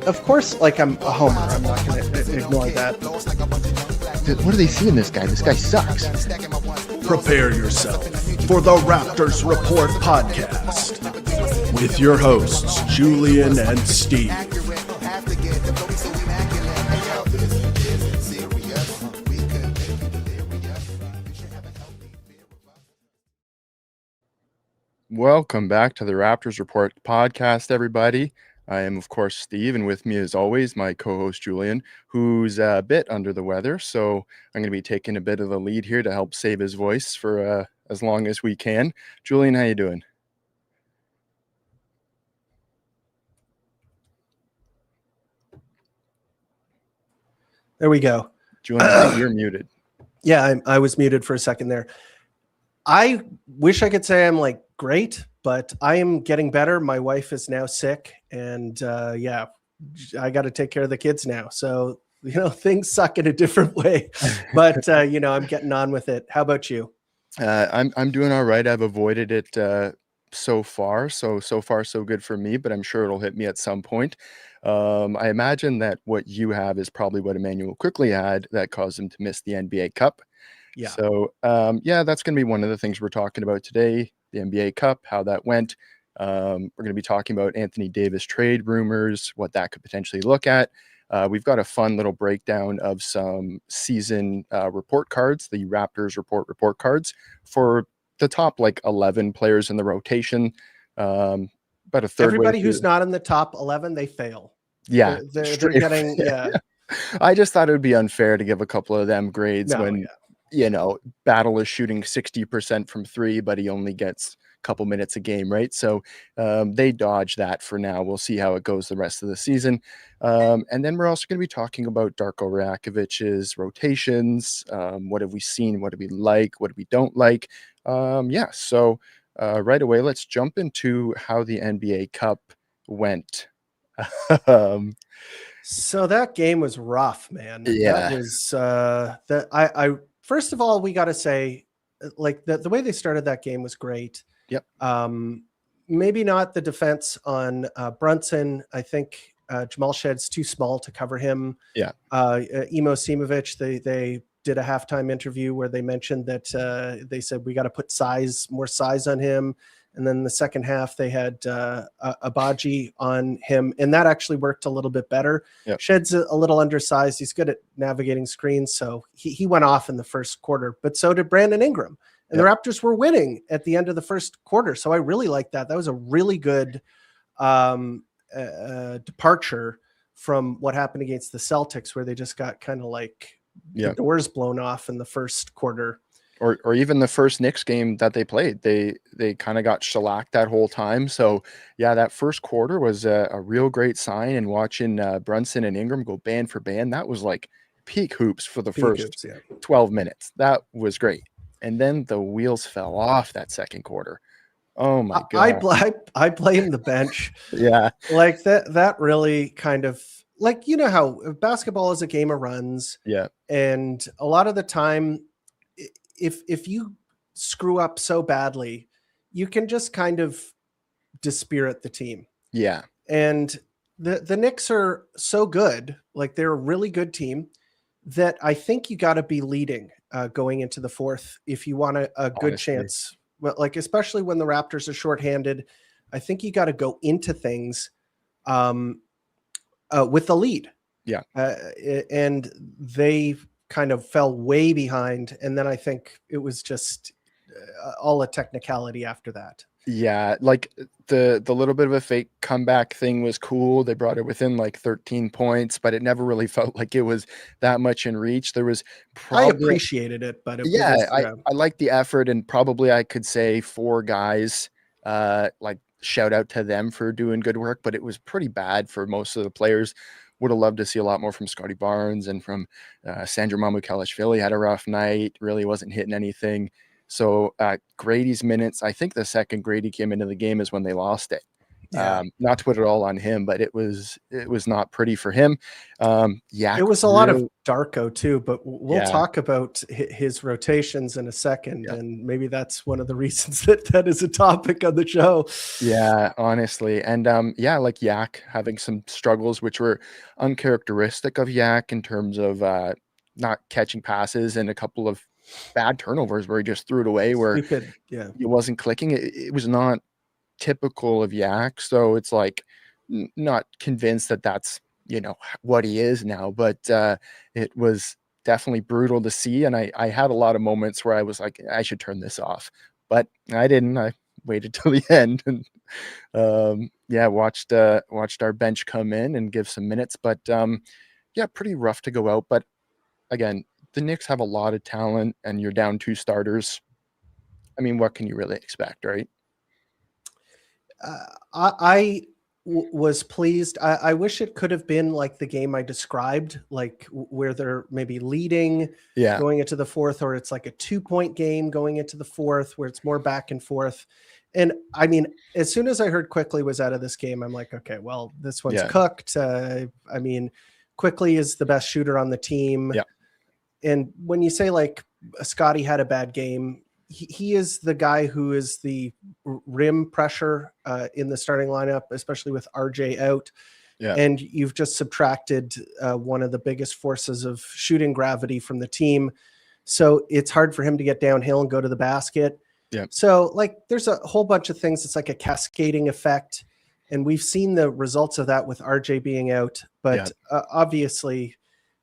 of course, like I'm a homer. I'm not going to ignore that. What do they see in this guy? This guy sucks. Prepare yourself for the Raptors Report podcast with your hosts, Julian and Steve. Welcome back to the Raptors Report podcast, everybody. I am, of course, Steve, and with me, as always, my co-host, Julian, who's a bit under the weather. So I'm going to be taking a bit of the lead here to help save his voice for as long as we can. Julian, how you doing? There we go. Julian, I think you're muted. Yeah, I was muted for a second there. I wish I could say I'm like great, but I am getting better. My wife is now sick, and yeah, I got to take care of the kids now. So, things suck in a different way, but I'm getting on with it. How about you? I'm doing all right. I've avoided it so far. So far, so good for me, but I'm sure it'll hit me at some point. I imagine that what you have is probably what Emmanuel quickly had that caused him to miss the NBA Cup. Yeah. So, that's going to be one of the things we're talking about today, the NBA Cup, how that went. We're going to be talking about Anthony Davis trade rumors, what that could potentially look at. We've got a fun little breakdown of some season report cards, the Raptors report cards for the top 11 players in the rotation. About a third. Everybody who's not in the top 11, they fail. Yeah, they're getting I just thought it would be unfair to give a couple of them grades when Battle is shooting 60% from three, but he only gets a couple minutes a game, right? So they dodge that for now. We'll see how it goes the rest of the season. And then we're also going to be talking about Darko Rakovic's rotations. What have we seen? What do we like? What do we don't like? So right away, let's jump into how the NBA Cup went. So that game was rough, man. Yeah. That was I first of all, we got to say, the way they started that game was great. Yep. Maybe not the defense on Brunson. I think Jamal Shedd's too small to cover him. Yeah. Emo Simovic, they did a halftime interview where they mentioned that they said we got to put more size on him. And then the second half, they had Abaji on him, and that actually worked a little bit better. Yep. Shedd's a little undersized. He's good at navigating screens, so he went off in the first quarter, but so did Brandon Ingram. And the Raptors were winning at the end of the first quarter, so I really liked that. That was a really good departure from what happened against the Celtics, where they just got kind of the doors blown off in the first quarter. Or even the first Knicks game that they played, they kind of got shellacked that whole time. So that first quarter was a real great sign. And watching Brunson and Ingram go band for band, that was like peak hoops for the first 12 minutes. That was great. And then the wheels fell off that second quarter. Oh my God! I blame the bench. Yeah, that really kind of how basketball is a game of runs. Yeah, and a lot of the time, if you screw up so badly, you can just kind of dispirit the team. Yeah. And the Knicks are so good, they're a really good team, that I think you got to be leading going into the fourth if you want a good chance. Well, especially when the Raptors are shorthanded, I think you got to go into things with the lead. Yeah. And they kind of fell way behind, and then I think it was just all a technicality after that. Yeah, the little bit of a fake comeback thing was cool. They brought it within 13 points, but it never really felt like it was that much in reach. There was I appreciated it, but I liked the effort, and probably I could say four guys shout out to them for doing good work, but it was pretty bad for most of the players. Would have loved to see a lot more from Scotty Barnes and from Sandro Mamukelashvili. Had a rough night, really wasn't hitting anything. So Grady's minutes, I think the second Grady came into the game is when they lost it. Yeah. Not to put it all on him, but it was not pretty for him. It was a lot of Darko too, but we'll Yeah. talk about his rotations in a second, Yeah. and maybe that's one of the reasons that is a topic on the show. Yeah, honestly. And yeah, like Yak having some struggles which were uncharacteristic of Yak in terms of not catching passes and a couple of bad turnovers where he just threw it away where Stupid, yeah. it wasn't clicking. It was not typical of Yak. So it's like not convinced that that's, what he is now, but it was definitely brutal to see. And I had a lot of moments where I was like, I should turn this off, but I didn't. I waited till the end and yeah, watched our bench come in and give some minutes, but yeah, pretty rough to go out. But again, the Knicks have a lot of talent and you're down 2 starters. I mean, what can you really expect, right? Was pleased. I wish it could have been like the game I described, like where they're maybe leading going into the fourth, or it's like a 2-point game going into the fourth where it's more back and forth. And I mean, as soon as I heard Quickly was out of this game, I'm like, okay, well, this one's cooked. I mean, Quickly is the best shooter on the team. Yeah. And when you say like Scotty had a bad game, he is the guy who is the rim pressure in the starting lineup, especially with RJ out. Yeah. And you've just subtracted one of the biggest forces of shooting gravity from the team. So it's hard for him to get downhill and go to the basket. Yeah. So like there's a whole bunch of things. It's like a cascading effect. And we've seen the results of that with RJ being out. But obviously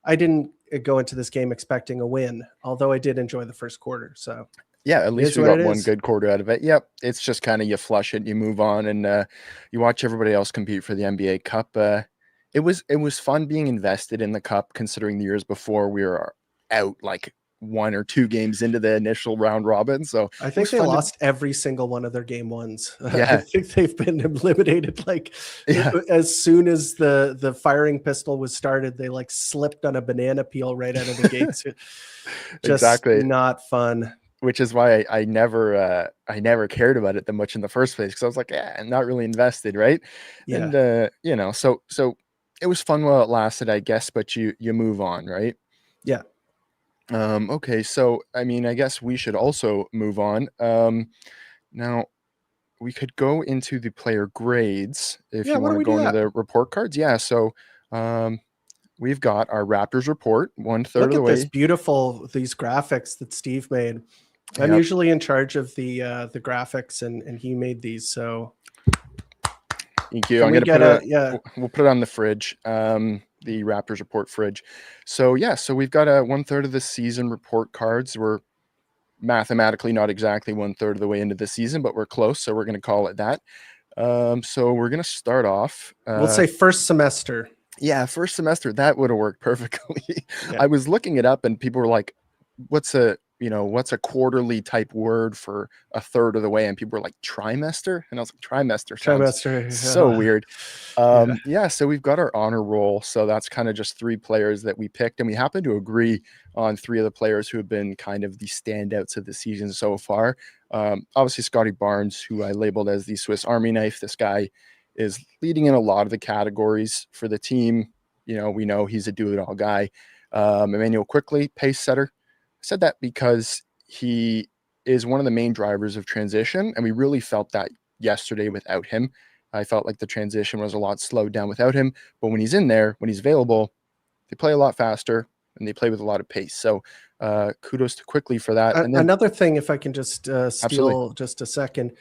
I didn't go into this game expecting a win, although I did enjoy the first quarter. So yeah, at least we got one good quarter out of it. Yep. It's just kind of you flush it, you move on, and you watch everybody else compete for the NBA Cup. It was fun being invested in the Cup, considering the years before we were out like 1 or 2 games into the initial round robin. So I think they lost every single one of their game ones. Yeah. I think they've been eliminated. Like as soon as the firing pistol was started, they like slipped on a banana peel right out of the gates. Just exactly. Not fun. Which is why I never cared about it that much in the first place, because I was like, I'm not really invested, right? Yeah. And so it was fun while it lasted, I guess, but you move on, right? Yeah. Okay, so I mean, I guess we should also move on. Now we could go into the player grades if you want to go into the report cards. Yeah, so we've got our Raptors report 1/3 of the way. Look at these graphics that Steve made. I'm usually in charge of the graphics, and he made these. So thank you. I'm gonna we'll put it on the fridge. The Raptors report fridge. So so we've got a 1/3 of the season report cards. We're mathematically not exactly 1/3 of the way into the season, but we're close, so we're gonna call it that. So we're gonna start off. We'll say first semester. Yeah, first semester. That would have worked perfectly. I was looking it up, and people were like, "What's a quarterly type word for 1/3 of the way?" And people were like, "Trimester," and I was like, "Trimester." So weird. So we've got our honor roll. So that's kind of just 3 players that we picked, and we happen to agree on 3 of the players who have been kind of the standouts of the season so far. Obviously, Scotty Barnes, who I labeled as the Swiss Army knife. This guy is leading in a lot of the categories for the team. We know he's a do-it-all guy. Emmanuel Quickly, pace setter. I said that because he is one of the main drivers of transition, and we really felt that yesterday without him. I felt like the transition was a lot slowed down without him, but when he's in there, when he's available, they play a lot faster and they play with a lot of pace. So kudos to Quickly for that. And then, another thing, if I can just steal just a second,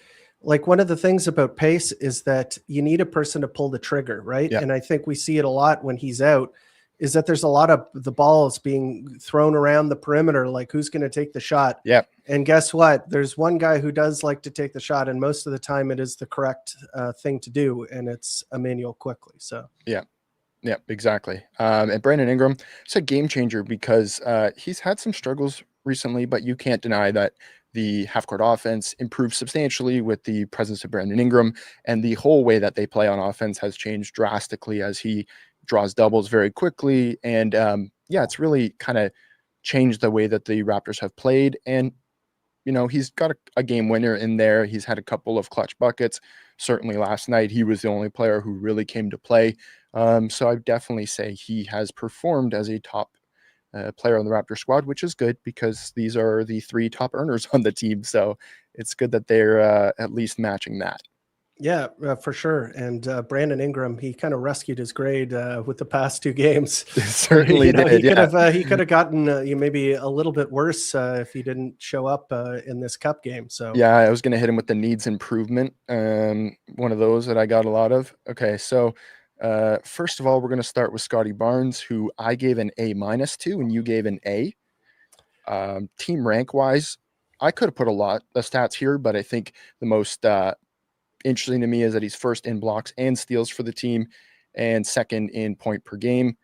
like one of the things about pace is that you need a person to pull the trigger, right? Yeah. And I think we see it a lot when he's out, is that there's a lot of the balls being thrown around the perimeter, like who's going to take the shot. Yeah. And guess what? There's one guy who does like to take the shot, and most of the time it is the correct thing to do, and it's Emmanuel Quickly. So yeah, exactly. And Brandon Ingram, it's a game changer because he's had some struggles recently, but you can't deny that the half-court offense improved substantially with the presence of Brandon Ingram, and the whole way that they play on offense has changed drastically as he draws doubles very quickly. And it's really kind of changed the way that the Raptors have played. And he's got a game winner in there. He's had a couple of clutch buckets. Certainly last night, he was the only player who really came to play. So I definitely say he has performed as a top player on the Raptor squad, which is good because these are the 3 top earners on the team. So it's good that they're at least matching that. Yeah, for sure. And Brandon Ingram, he kind of rescued his grade with the past 2 games. Certainly did. He could have gotten maybe a little bit worse if he didn't show up in this cup game. So yeah, I was going to hit him with the needs improvement. One of those that I got a lot of. Okay, so first of all, we're going to start with Scotty Barnes, who I gave an A- to, and you gave an A. Team rank wise, I could have put a lot of stats here, but I think the most interesting to me is that he's first in blocks and steals for the team and second in point per game.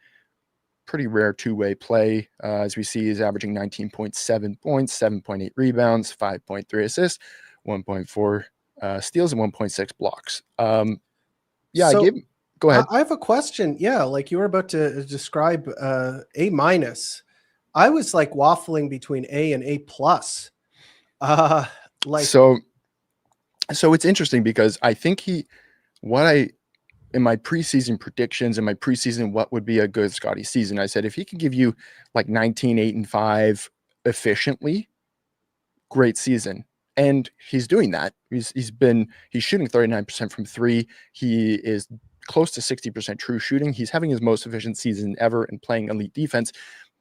Pretty rare two-way play. As we see, he's averaging 19.7 points, 7.8 rebounds, 5.3 assists, 1.4 steals, and 1.6 blocks. So go ahead. I have a question. Yeah, like you were about to describe A-. I was like waffling between A and A+. So it's interesting because I think in my preseason predictions and my preseason, what would be a good Scotty season, I said, if he can give you like 19, 8, and 5 efficiently, great season. And he's doing that. He's shooting 39% from 3. He is close to 60% true shooting. He's having his most efficient season ever and playing elite defense.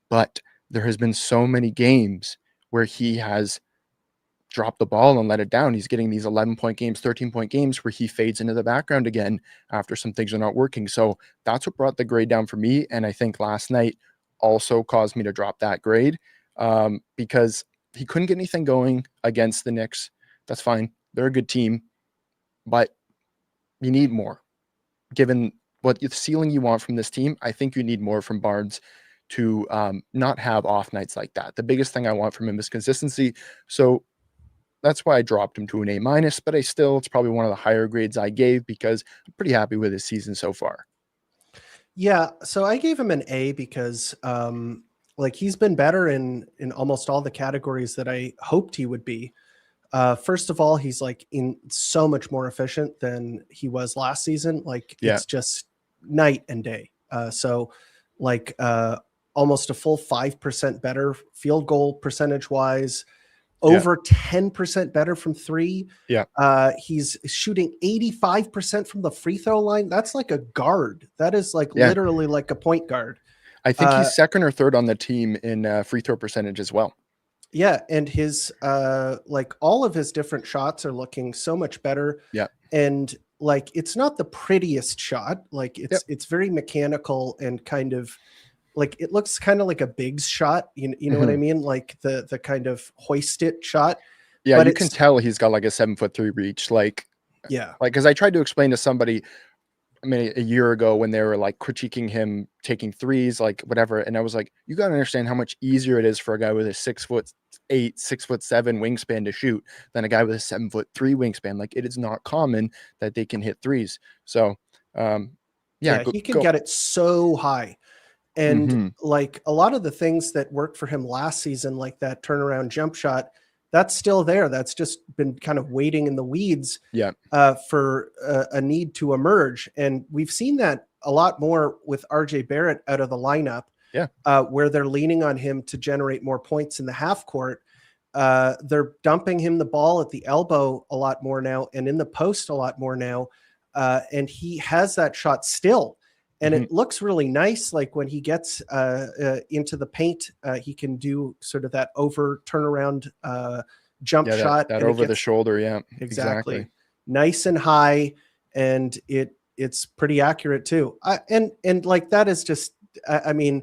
But there has been so many games where he has drop the ball and let it down. He's getting these 11-point games, 13-point games where he fades into the background again after some things are not working. So that's what brought the grade down for me. And I think last night also caused me to drop that grade because he couldn't get anything going against the Knicks. That's fine. They're a good team, but you need more. Given what the ceiling you want from this team, I think you need more from Barnes to not have off nights like that. The biggest thing I want from him is consistency. So that's why I dropped him to an A-, but it's probably one of the higher grades I gave because I'm pretty happy with his season so far. Yeah, so I gave him an A because like he's been better in almost all the categories that I hoped he would be. First of all, he's like in so much more efficient than he was last season. Like it's just night and day. So like almost a full 5% better field goal percentage wise. Over 10% better from 3. Yeah. He's shooting 85% from the free throw line. That's like a guard. That is like literally like a point guard. I think he's second or third on the team in free throw percentage as well. Yeah. And his like all of his different shots are looking so much better. Yeah. And like it's not the prettiest shot. Like it's very mechanical and kind of like it looks kind of like a Biggs shot, you know what I mean? Like the kind of hoist it shot. Yeah, but you can tell he's got like a 7'3" reach. Like because I tried to explain to somebody, I mean, a year ago when they were like critiquing him taking threes, like whatever, and I was like, you got to understand how much easier it is for a guy with a 6'8", 6'7" wingspan to shoot than a guy with a 7'3" wingspan. Like it is not common that they can hit threes. So he can get it so high. And like a lot of the things that worked for him last season, like that turnaround jump shot, that's still there. That's just been kind of waiting in the weeds for a need to emerge. And we've seen that a lot more with RJ Barrett out of the lineup, where they're leaning on him to generate more points in the half court. They're dumping him the ball at the elbow a lot more now and in the post a lot more now. And he has that shot still. And it looks really nice. Like when he gets into the paint, he can do sort of that over turnaround jump shot. That over the shoulder. Yeah, exactly. Nice and high. And it's pretty accurate too. And like, that is just, I mean,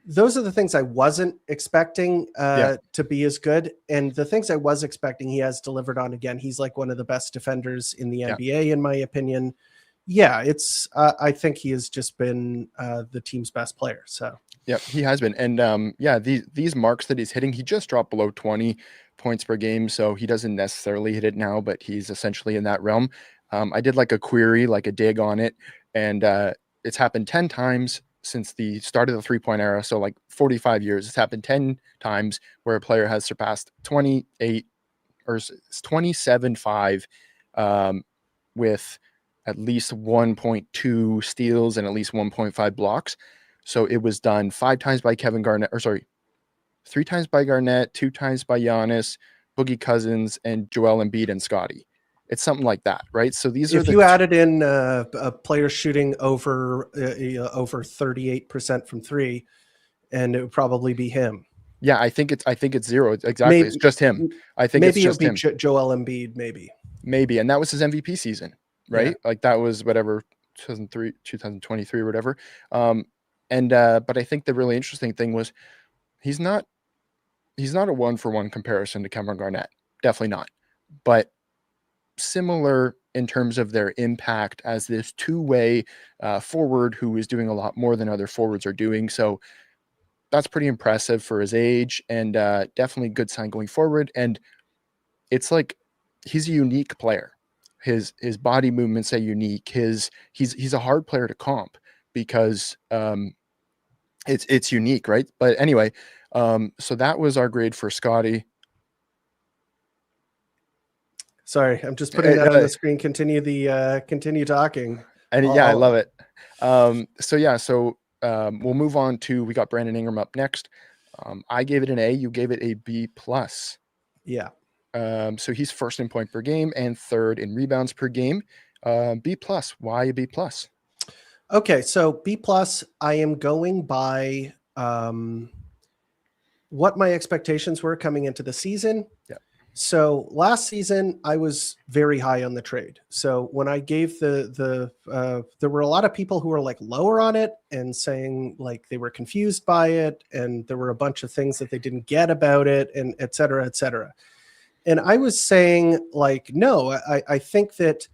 those are the things I wasn't expecting to be as good. And the things I was expecting, he has delivered on again. He's like one of the best defenders in the NBA, in my opinion. Yeah, it's. I think he has just been the team's best player. So yeah, he has been, and these marks that he's hitting, he just dropped below 20 points per game, so he doesn't necessarily hit it now, but he's essentially in that realm. I did like a query, like a dig on it, and it's happened 10 times since the start of the 3-point era. So like 45 years, it's happened 10 times where a player has surpassed 28 or it's 27-5 with at least 1.2 steals and at least 1.5 blocks. So it was done 5 times by Kevin Garnett, 3 times by Garnett, 2 times by Giannis, Boogie Cousins, and Joel Embiid and Scotty. It's something like that, right? So these are if you added in a player shooting over 38% from 3, and it would probably be him. Yeah, I think it's 0. Exactly. It's just him. I think maybe it's just him. Joel Embiid, maybe. And that was his MVP season, right? Yeah. Like that was whatever 2023 or whatever. But I think the really interesting thing was he's not a 1-for-1 comparison to Kevin Garnett. Definitely not. But similar in terms of their impact as this two-way forward who is doing a lot more than other forwards are doing. So that's pretty impressive for his age, and definitely good sign going forward. And it's like he's a unique player. His body movements are unique. He's a hard player to comp because it's unique, right? But anyway, so that was our grade for Scotty. Sorry, I'm just putting that on the screen. Continue talking. And I love it. So we'll move on to, we got Brandon Ingram up next. I gave it an A. You gave it a B+. Yeah. So he's first in point per game and third in rebounds per game. B+. Why a B+? Okay, so B+, I am going by what my expectations were coming into the season. Yeah. So last season, I was very high on the trade. So when I gave there were a lot of people who were like lower on it and saying like they were confused by it, and there were a bunch of things that they didn't get about it, and et cetera, et cetera. And I was saying like, no, I think that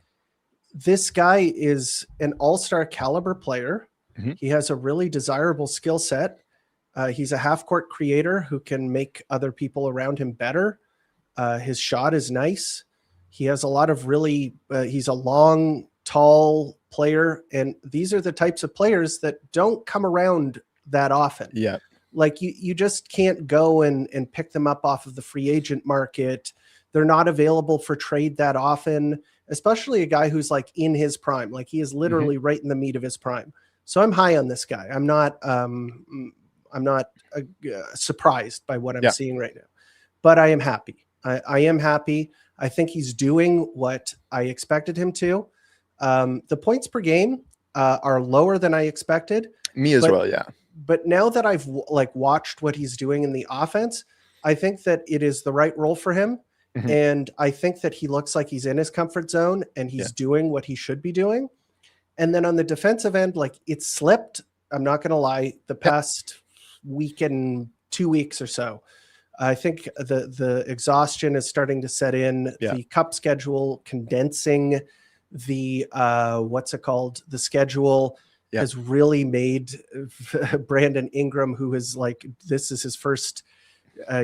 this guy is an all-star caliber player. Mm-hmm. He has a really desirable skill set. He's a half-court creator who can make other people around him better. His shot is nice. He has a lot of he's a long, tall player. And these are the types of players that don't come around that often. Yeah. Like you just can't go and pick them up off of the free agent market. They're not available for trade that often, especially a guy who's like in his prime. Like he is literally right in the meat of his prime. So I'm high on this guy. I'm not surprised by what I'm seeing right now, but I am happy. I am happy. I think he's doing what I expected him to. The points per game are lower than I expected. Me as well, yeah. But now that I've watched what he's doing in the offense, I think that it is the right role for him. Mm-hmm. And I think that he looks like he's in his comfort zone and he's doing what he should be doing. And then on the defensive end, like it slipped. I'm not going to lie. The past week and 2 weeks or so, I think the exhaustion is starting to set in. Yeah. The cup schedule condensing the the schedule has really made Brandon Ingram, who is like, this is his first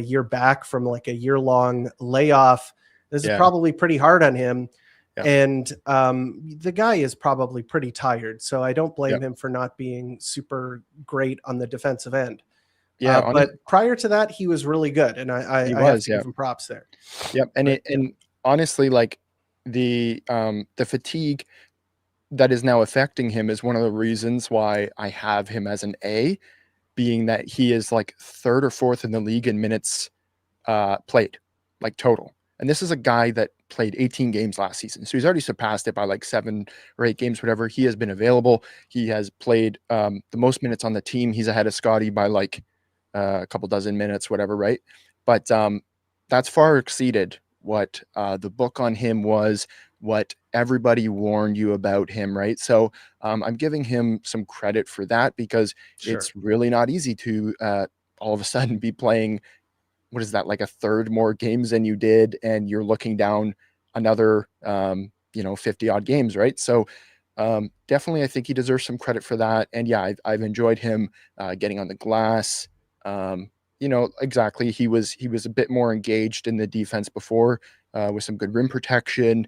year back from like a year-long layoff. This is probably pretty hard on him. Yeah. And the guy is probably pretty tired. So I don't blame him for not being super great on the defensive end. Yeah, but prior to that, he was really good, and I have to give him props there. Yep, and honestly, like the fatigue that is now affecting him is one of the reasons why I have him as an A, being that he is like third or fourth in the league in minutes played, like total. And this is a guy that played 18 games last season, so he's already surpassed it by like 7 or 8 games, whatever. He has been available. He has played the most minutes on the team. He's ahead of Scotty by like a couple dozen minutes, whatever, right? But that's far exceeded what the book on him was, what everybody warned you about him, right? So I'm giving him some credit for that, because it's really not easy to all of a sudden be playing, what is that, like a third more games than you did, and you're looking down another 50 odd games, right? So definitely I think he deserves some credit for that. And yeah, I've enjoyed him getting on the glass. Exactly. He was a bit more engaged in the defense before with some good rim protection,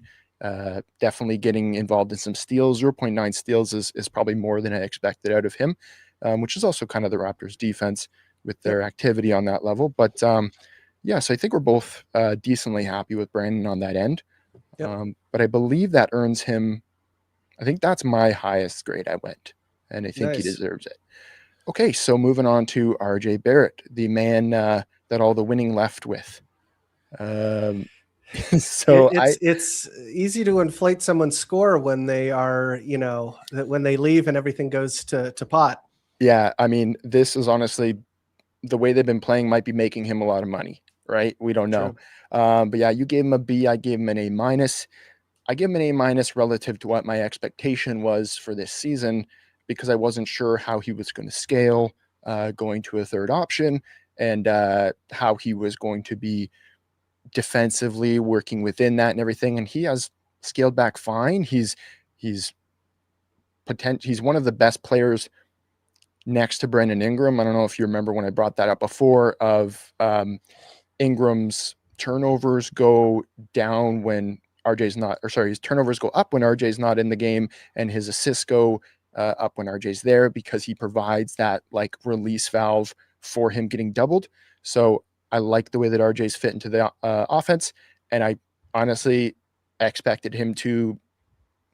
definitely getting involved in some steals. 0.9 steals is probably more than I expected out of him, which is also kind of the Raptors defense with their activity on that level. But Yeah, so I think we're both decently happy with Brandon on that end. Yep. But I believe that earns him, I think that's my highest grade I went, and I think he Nice. deserves it. Okay, so moving on to RJ Barrett, the man that all the winning left with. Um, so It's easy to inflate someone's score when they are, when they leave and everything goes to pot. Yeah, I mean, this is honestly the way they've been playing might be making him a lot of money, right? We don't know. True. But yeah, you gave him a B, I gave him an A minus. I give him an A minus relative to what my expectation was for this season because I wasn't sure how he was going to scale going to a third option and how he was going to be defensively working within that and everything. And he has scaled back fine. He's one of the best players next to Brandon Ingram. I don't know if you remember when I brought that up before of Ingram's turnovers go down when RJ's not, or sorry, his turnovers go up when RJ's not in the game, and his assists go up when RJ's there because he provides that like release valve for him getting doubled. So I like the way that RJ's fit into the offense, and I honestly expected him to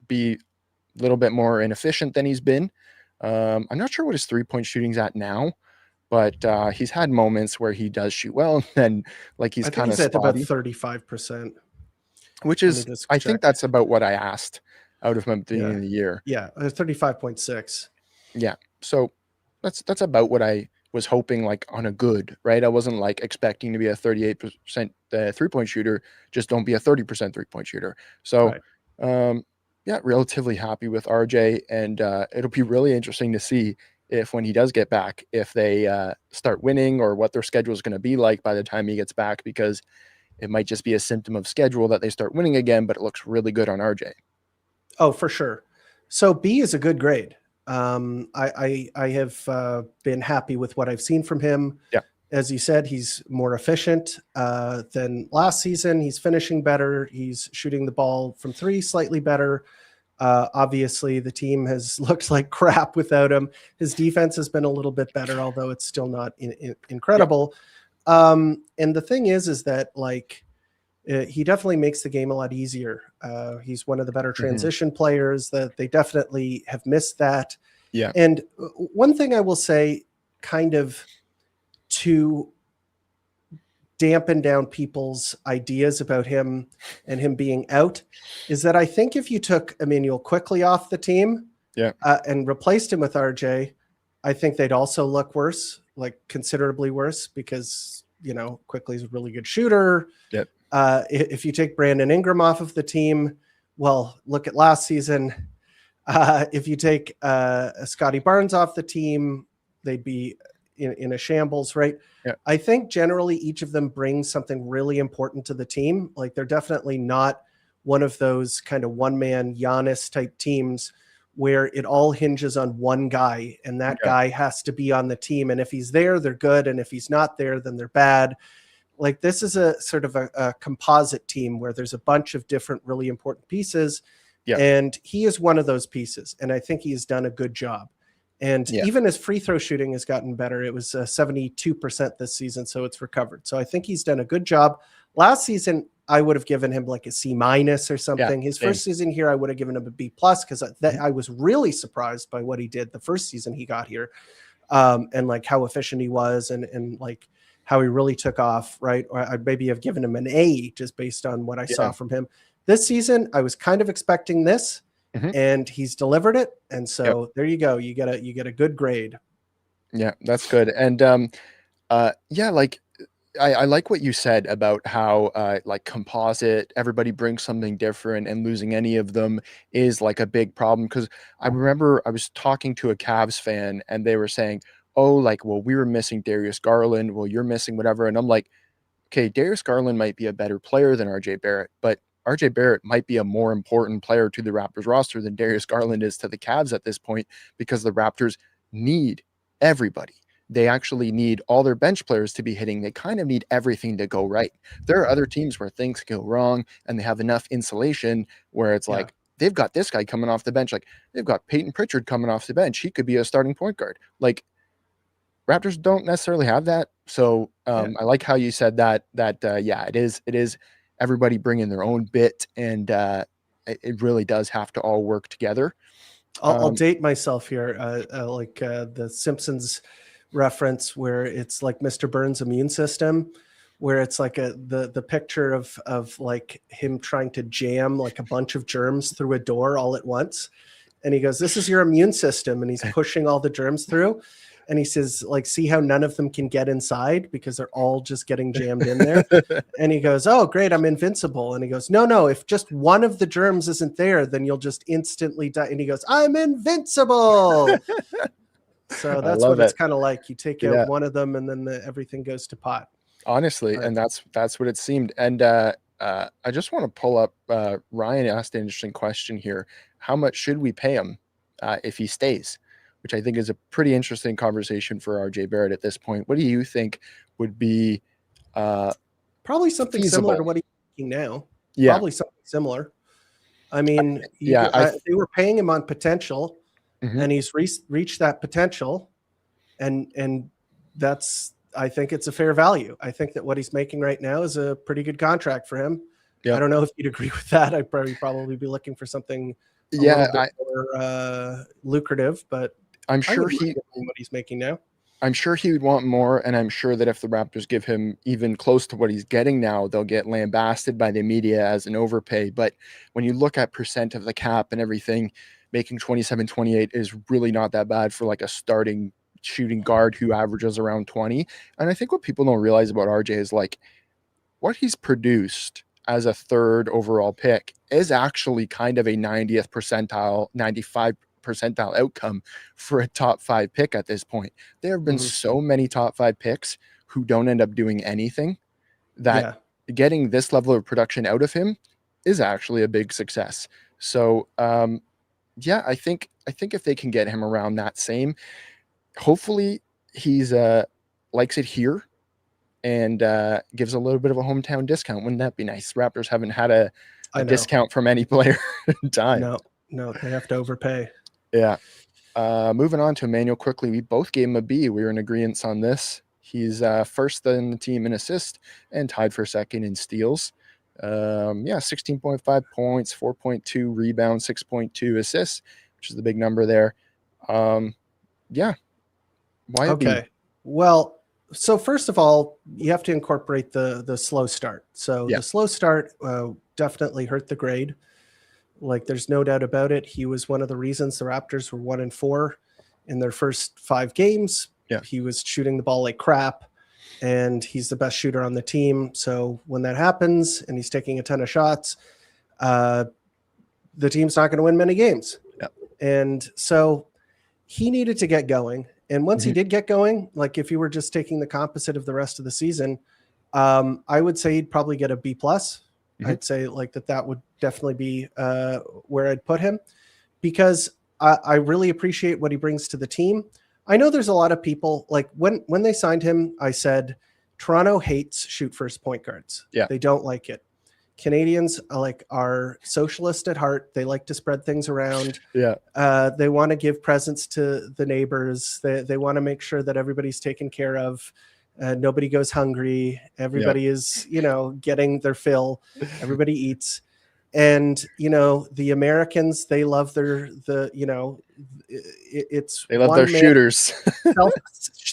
be a little bit more inefficient than he's been. I'm not sure what his 3-point shooting's at now, but he's had moments where he does shoot well, and then like he's I think kind of he's at about spotty, 35%. which Let me is just I check. think that's about what I asked out of him at the beginning of the year. Yeah, 35.6. Yeah, so that's about what I was hoping, like on a good, right? I wasn't like expecting to be a 38% 3-point shooter. Just don't be a 30% 3-point shooter. So, Right. Yeah, relatively happy with RJ, and it'll be really interesting to see if when he does get back, if they start winning or what their schedule is going to be like by the time he gets back, because it might just be a symptom of schedule that they start winning again, but it looks really good on RJ. Oh, for sure. So B is a good grade. I have been happy with what I've seen from him. Yeah. As you said, he's more efficient than last season. He's finishing better. He's shooting the ball from three slightly better. Obviously, the team has looked like crap without him. His defense has been a little bit better, although it's still not incredible. And the thing is that like he definitely makes the game a lot easier. He's one of the better transition players. That they definitely have missed that. Yeah. And one thing I will say, kind of to dampen down people's ideas about him and him being out, is that I think if you took Emmanuel quickly off the team, and replaced him with RJ, I think they'd also look worse, like considerably worse, because Quickly's a really good shooter. Yep. If you take Brandon Ingram off of the team, well, look at last season. If you take Scotty Barnes off the team, they'd be in a shambles, right? Yeah. I think generally each of them brings something really important to the team. Like they're definitely not one of those kind of one-man Giannis type teams where it all hinges on one guy, and that guy has to be on the team. And if he's there, they're good. And if he's not there, then they're bad. Like this is a sort of a composite team where there's a bunch of different really important pieces. Yeah. And he is one of those pieces. And I think he has done a good job. And even his free throw shooting has gotten better. It was 72% this season, so it's recovered. So I think he's done a good job. Last season, I would have given him like a C- or something. His first season here, I would have given him a B+ because I was really surprised by what he did the first season he got here, and like how efficient he was, and like how he really took off. Right? Or I'd maybe have given him an A just based on what I saw from him this season. I was kind of expecting this. And he's delivered it, and so there you go. You get a good grade. Yeah, that's good. And like I like what you said about how like composite, everybody brings something different, and losing any of them is like a big problem. Because I remember I was talking to a Cavs fan, and they were saying, "Oh, like, well, we were missing Darius Garland. Well, you're missing whatever." And I'm like, "Okay, Darius Garland might be a better player than RJ Barrett, but RJ Barrett might be a more important player to the Raptors roster than Darius Garland is to the Cavs at this point, because the Raptors need everybody. They actually need all their bench players to be hitting. They kind of need everything to go right. There are other teams where things go wrong and they have enough insulation where it's like, they've got this guy coming off the bench. Like they've got Peyton Pritchard coming off the bench. He could be a starting point guard. Like Raptors don't necessarily have that. So I like how you said that it is everybody bringing their own bit, and it really does have to all work together. I'll date myself here, like the Simpsons reference where it's like Mr. Burns' immune system, where it's like the picture of like him trying to jam like a bunch of germs through a door all at once. And he goes, "This is your immune system." And he's pushing all the germs through. And he says, like, "See how none of them can get inside because they're all just getting jammed in there." And he goes, "Oh, great, I'm invincible." And he goes, No, if just one of the germs isn't there, then you'll just instantly die." And he goes, "I'm invincible." So that's what it's kind of like. You take out one of them and then everything goes to pot. Honestly, and that's what it seemed. And I just want to pull up, Ryan asked an interesting question here. How much should we pay him if he stays? Which I think is a pretty interesting conversation for RJ Barrett at this point. What do you think would be probably something feasible? Similar to what he's making now? Yeah. Probably something similar. I mean, they were paying him on potential, and he's reached that potential, and that's, I think it's a fair value. I think that what he's making right now is a pretty good contract for him. I don't know if you'd agree with that. I'd probably be looking for something a little bit more lucrative, but I'm sure what he's making now. I'm sure he would want more, and I'm sure that if the Raptors give him even close to what he's getting now, they'll get lambasted by the media as an overpay. But when you look at percent of the cap and everything, making 27, 28 is really not that bad for like a starting shooting guard who averages around 20. And I think what people don't realize about RJ is like what he's produced as a third overall pick is actually kind of a 90th percentile, 95 percentile outcome for a top 5 pick at this point. There have been so many top 5 picks who don't end up doing anything that getting this level of production out of him is actually a big success. So I think if they can get him around that same, hopefully he's likes it here and gives a little bit of a hometown discount. Wouldn't that be nice? Raptors haven't had a discount from any player in time. No, they have to overpay. Yeah. Moving on to Emmanuel quickly. We both gave him a B. We were in agreement on this. He's first in the team in assists and tied for second in steals. 16.5 points, 4.2 rebounds, 6.2 assists, which is the big number there. Why a B? Well, so first of all, you have to incorporate the slow start. So the slow start definitely hurt the grade. Like, there's no doubt about it. He was one of the reasons the Raptors were 1-4 in their first 5 games. He was shooting the ball like crap, and he's the best shooter on the team. So when that happens and he's taking a ton of shots, the team's not going to win many games. And so he needed to get going. And once he did get going, like if you were just taking the composite of the rest of the season, I would say he'd probably get a B+. I'd say like that would definitely be where I'd put him, because I really appreciate what he brings to the team. I know there's a lot of people, like when they signed him, I said, Toronto hates shoot first point guards. They don't like it. Canadians are socialist at heart. They like to spread things around. They want to give presents to the neighbors. They want to make sure that everybody's taken care of. Nobody goes hungry. Everybody is, getting their fill. Everybody eats. And, the Americans, they love they love their shooters.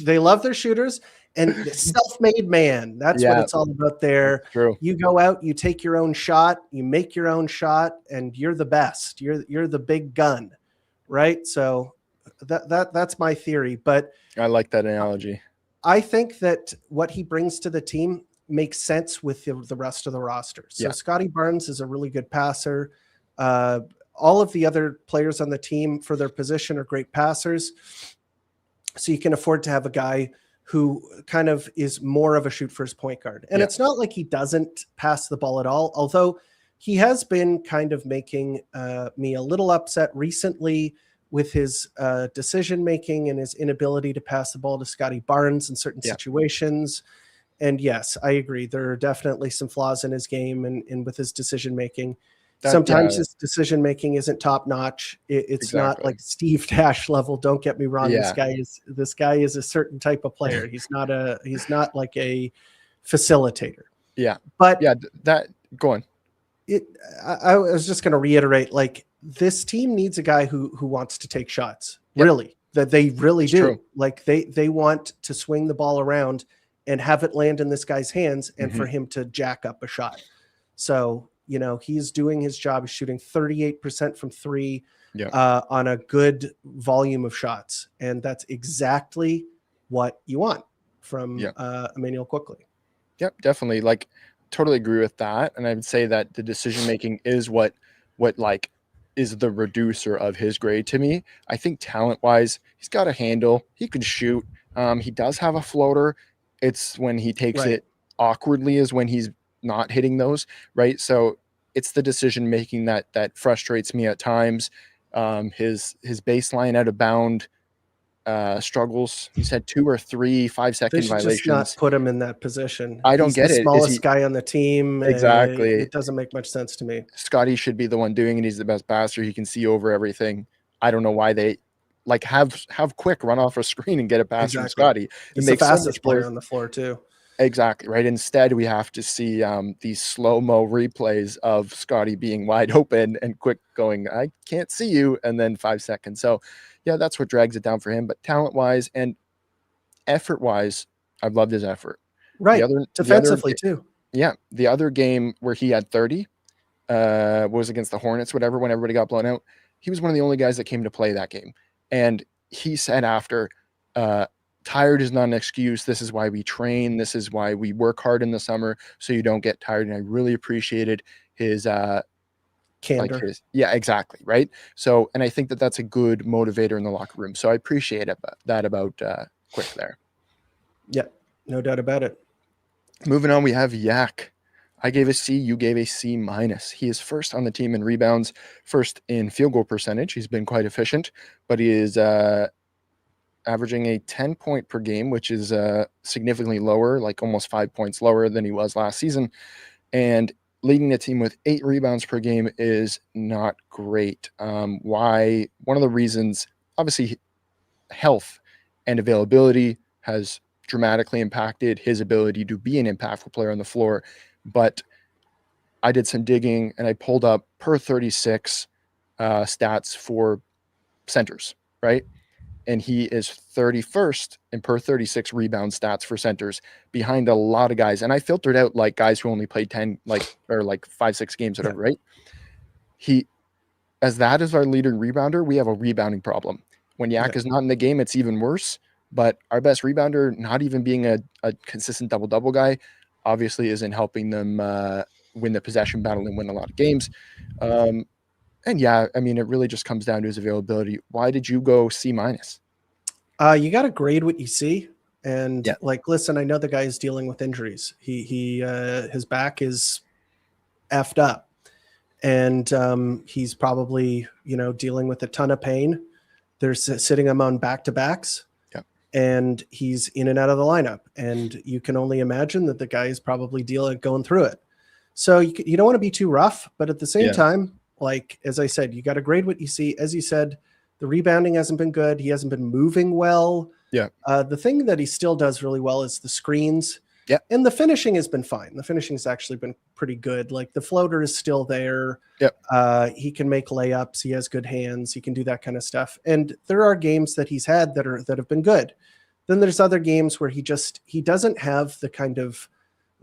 They love their shooters. And self-made man, that's what it's all about there. True. You go out, you take your own shot, you make your own shot, and you're the best. You're the big gun, right? So that's my theory. But I like that analogy. I think that what he brings to the team makes sense with the rest of the roster. So Scotty Barnes is a really good passer. All of the other players on the team for their position are great passers. So you can afford to have a guy who kind of is more of a shoot first point guard. And it's not like he doesn't pass the ball at all, although he has been kind of making me a little upset recently with his decision-making and his inability to pass the ball to Scotty Barnes in certain situations. And yes, I agree. There are definitely some flaws in his game and with his decision-making. Sometimes his decision making isn't top notch. It's not like Steve Nash level. Don't get me wrong. Yeah. This guy is a certain type of player. He's not like a facilitator. Yeah. But go on. I was just going to reiterate, like, this team needs a guy who wants to take shots. Yep. Really, that they really do. True. Like they want to swing the ball around and have it land in this guy's hands and for him to jack up a shot. So, he's doing his job. He's shooting 38% from three on a good volume of shots. And that's exactly what you want from Emmanuel Quickley. Yep, definitely. Like, totally agree with that. And I would say that the decision-making is what like is the reducer of his grade to me. I think talent-wise, he's got a handle. He can shoot. He does have a floater. It's when he takes it awkwardly is when he's not hitting those, right? So it's the decision-making that frustrates me at times. His baseline out of bound struggles. He's had 2 or 3 5-second violations. Just not put him in that position. I don't get it. He's the smallest guy on the team. Exactly. It doesn't make much sense to me. Scotty should be the one doing it. He's the best passer. He can see over everything. I don't know why they have Quick run off a screen and get a pass from Scotty. He's the fastest player on the floor too. Exactly, right. Instead, we have to see these slow-mo replays of Scotty being wide open and Quick going, I can't see you, and then 5 seconds. So, yeah, that's what drags it down for him. But talent-wise and effort-wise, I've loved his effort. Right, defensively too. Yeah, the other game where he had 30 was against the Hornets, whatever, when everybody got blown out. He was one of the only guys that came to play that game. And he said after, tired is not an excuse. This is why we train. This is why we work hard in the summer so you don't get tired. And I really appreciated his candor. Yeah, exactly. Right. So, and I think that that's a good motivator in the locker room. So I appreciate that about Quick there. Yeah, no doubt about it. Moving on, we have Yak. I gave a C, you gave a C-. He is first on the team in rebounds, first in field goal percentage. He's been quite efficient, but he is averaging a 10-point per game, which is significantly lower, like almost 5 points lower than he was last season. And leading the team with 8 rebounds per game is not great. Why? One of the reasons, obviously, health and availability has dramatically impacted his ability to be an impactful player on the floor. But I did some digging and I pulled up per 36 stats for centers, right? And he is 31st in per 36 rebound stats for centers behind a lot of guys. And I filtered out like guys who only played 10, or 5-6 games, whatever, right? As that is our leading rebounder, we have a rebounding problem. When Yak is not in the game, it's even worse. But our best rebounder, not even being a consistent double-double guy, obviously isn't helping them win the possession battle and win a lot of games. And yeah, I mean, it really just comes down to his availability. Why did you go C-? You got to grade what you see. And listen, I know the guy is dealing with injuries. His back is effed up. And he's probably, dealing with a ton of pain. They're sitting him on back-to-backs. And he's in and out of the lineup. And you can only imagine that the guy is probably going through it. So you don't want to be too rough, but at the same time, as I said, you got to grade what you see. As you said, the rebounding hasn't been good. He hasn't been moving well. Yeah. The thing that he still does really well is the screens. Yeah. And the finishing has been fine. The finishing has actually been pretty good. Like the floater is still there. Yep. He can make layups. He has good hands. He can do that kind of stuff. And there are games that he's had that have been good. Then there's other games where he doesn't have the kind of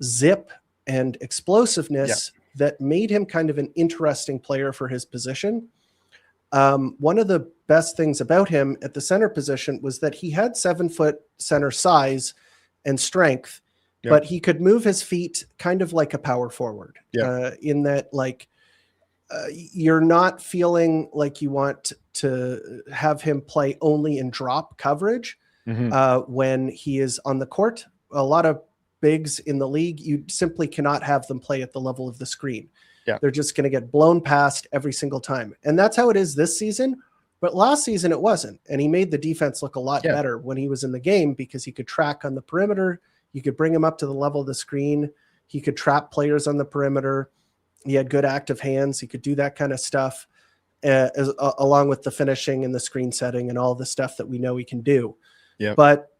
zip and explosiveness that made him kind of an interesting player for his position. One of the best things about him at the center position was that he had 7-foot center size and strength, but he could move his feet kind of like a power forward. In that, you're not feeling like you want to have him play only in drop coverage when he is on the court. A lot of bigs in the league, you simply cannot have them play at the level of the screen. They're just going to get blown past every single time. And that's how it is this season. But last season it wasn't. And he made the defense look a lot better when he was in the game because he could track on the perimeter. You could bring him up to the level of the screen. He could trap players on the perimeter. He had good active hands. He could do that kind of stuff, along with the finishing and the screen setting and all the stuff that we know he can do. Yeah. But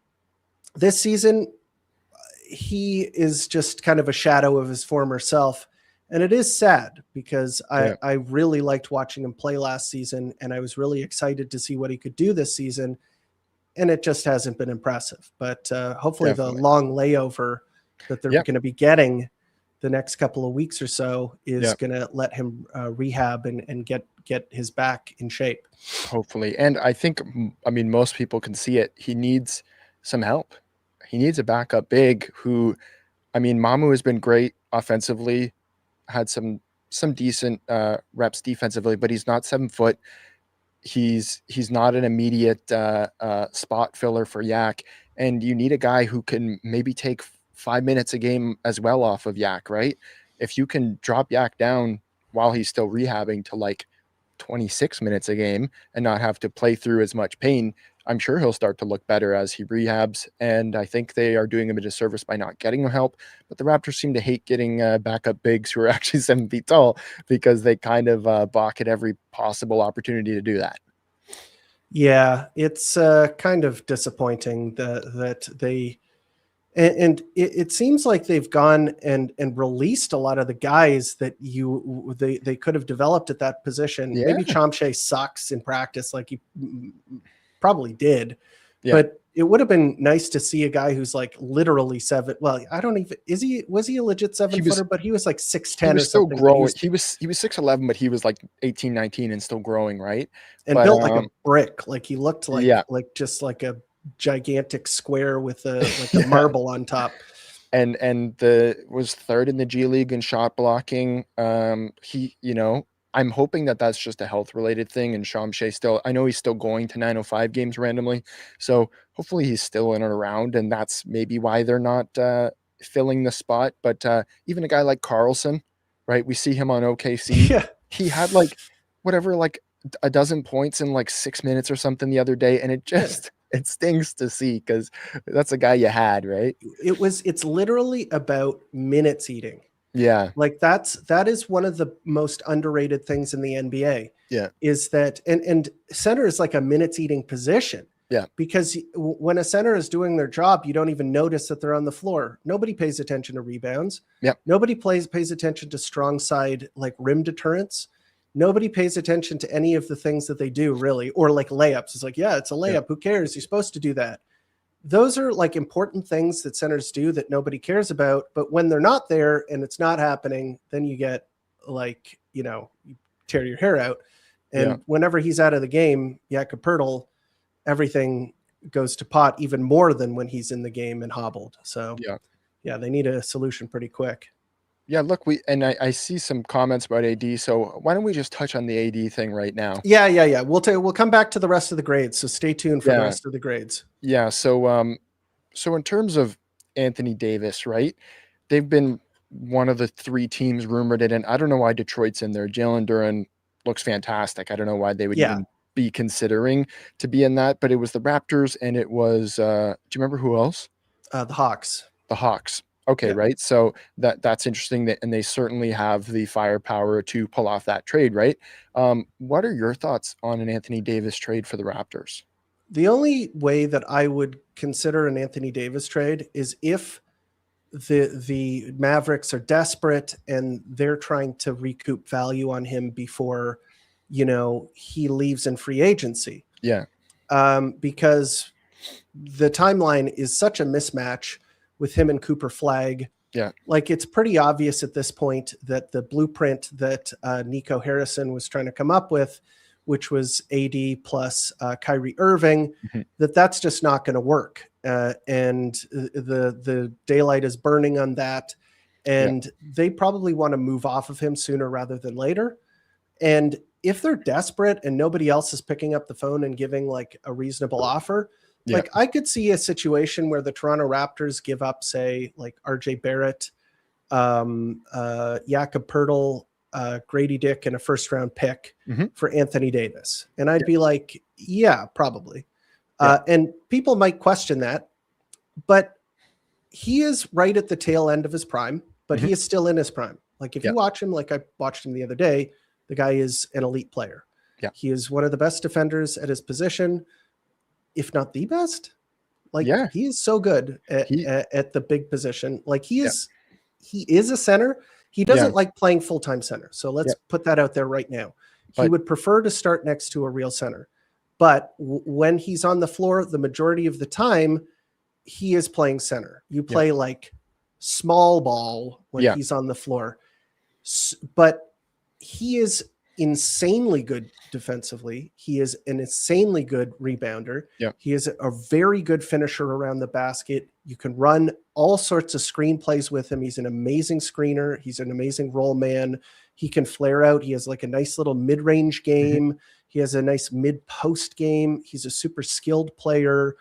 this season, he is just kind of a shadow of his former self. And it is sad because I really liked watching him play last season, and I was really excited to see what he could do this season. And it just hasn't been impressive. But hopefully the long layover that they're going to be getting the next couple of weeks or so is going to let him rehab and get his back in shape. Hopefully. And I think, I mean, most people can see it. He needs some help. He needs a backup big who, I mean, Mamu has been great offensively, had some decent reps defensively, but he's not 7 foot. He's not an immediate spot filler for Yak. And you need a guy who can maybe take 5 minutes a game as well off of Yak, right? If you can drop Yak down while he's still rehabbing to like 26 minutes a game and not have to play through as much pain, I'm sure he'll start to look better as he rehabs. And I think they are doing him a disservice by not getting him help. But the Raptors seem to hate getting backup bigs who are actually 7 feet tall because they kind of balk at every possible opportunity to do that. Yeah, it's kind of disappointing that they and it seems like they've gone and released a lot of the guys that they could have developed at that position. Yeah. Maybe Chomshay sucks in practice, like he probably did, but it would have been nice to see a guy who's like literally 7. Well, I don't even, was he a legit 7 footer, but he was like 6'10" or still something. Growing. He was 6'11", but he was like 18, 19 and still growing, right? And built like a brick. Like he looked like just like a gigantic square with a marble on top. And was third in the G League in shot blocking. He, I'm hoping that that's just a health related thing. And Chomshay still, I know he's still going to 905 games randomly. So hopefully he's still in and around. And that's maybe why they're not filling the spot. But even a guy like Carlson, right? We see him on OKC. Yeah. He had like a dozen points in like 6 minutes or something the other day. And it just, it stings to see because that's a guy you had, right? It's literally about minutes eating. Yeah. Like that is one of the most underrated things in the NBA. Yeah. Is that, and center is like a minutes eating position. Yeah. Because when a center is doing their job, you don't even notice that they're on the floor. Nobody pays attention to rebounds. Yeah. Nobody pays attention to strong side, like rim deterrence. Nobody pays attention to any of the things that they do really, or like layups. It's like, yeah, it's a layup. Yeah. Who cares? You're supposed to do that. Those are like important things that centers do that nobody cares about. But when they're not there and it's not happening, then you get like, you tear your hair out. And whenever he's out of the game, Jakob Poeltl, everything goes to pot even more than when he's in the game and hobbled. So yeah, they need a solution pretty quick. Yeah, look, I see some comments about AD, so why don't we just touch on the AD thing right now? Yeah. We'll come back to the rest of the grades, so stay tuned for the rest of the grades. Yeah, so in terms of Anthony Davis, right? They've been one of the 3 teams rumored it, and I don't know why Detroit's in there. Jalen Duren looks fantastic. I don't know why they would even be considering to be in that, but it was the Raptors, and it was do you remember who else? The Hawks. The Hawks. Okay, right. So that's interesting, and they certainly have the firepower to pull off that trade, right? What are your thoughts on an Anthony Davis trade for the Raptors? The only way that I would consider an Anthony Davis trade is if the Mavericks are desperate and they're trying to recoup value on him before, he leaves in free agency. Yeah. Because the timeline is such a mismatch with him and Cooper Flagg. Yeah. Like it's pretty obvious at this point that the blueprint that Nico Harrison was trying to come up with, which was AD plus Kyrie Irving, that's just not going to work. And the daylight is burning on that. And they probably want to move off of him sooner rather than later. And if they're desperate and nobody else is picking up the phone and giving like a reasonable offer, like I could see a situation where the Toronto Raptors give up, say, like RJ Barrett, Jakob Poeltl, Grady Dick, and a first-round pick for Anthony Davis. And I'd be like, yeah, probably. And people might question that, but he is right at the tail end of his prime, but he is still in his prime. Like if you watch him, like I watched him the other day, the guy is an elite player. Yeah. He is one of the best defenders at his position, if not the best. Like he is so good at the big position. Like he is a center. He doesn't like playing full-time center. So let's put that out there right now. He would prefer to start next to a real center. But when he's on the floor, the majority of the time, he is playing center. You play like small ball when he's on the floor. But he is insanely good defensively. He is an insanely good rebounder. He is a very good finisher around the basket. You can run all sorts of screen plays with him. He's an amazing screener. He's an amazing roll man. He can flare out. He has like a nice little mid-range game. He has a nice mid-post game. He's a super skilled player.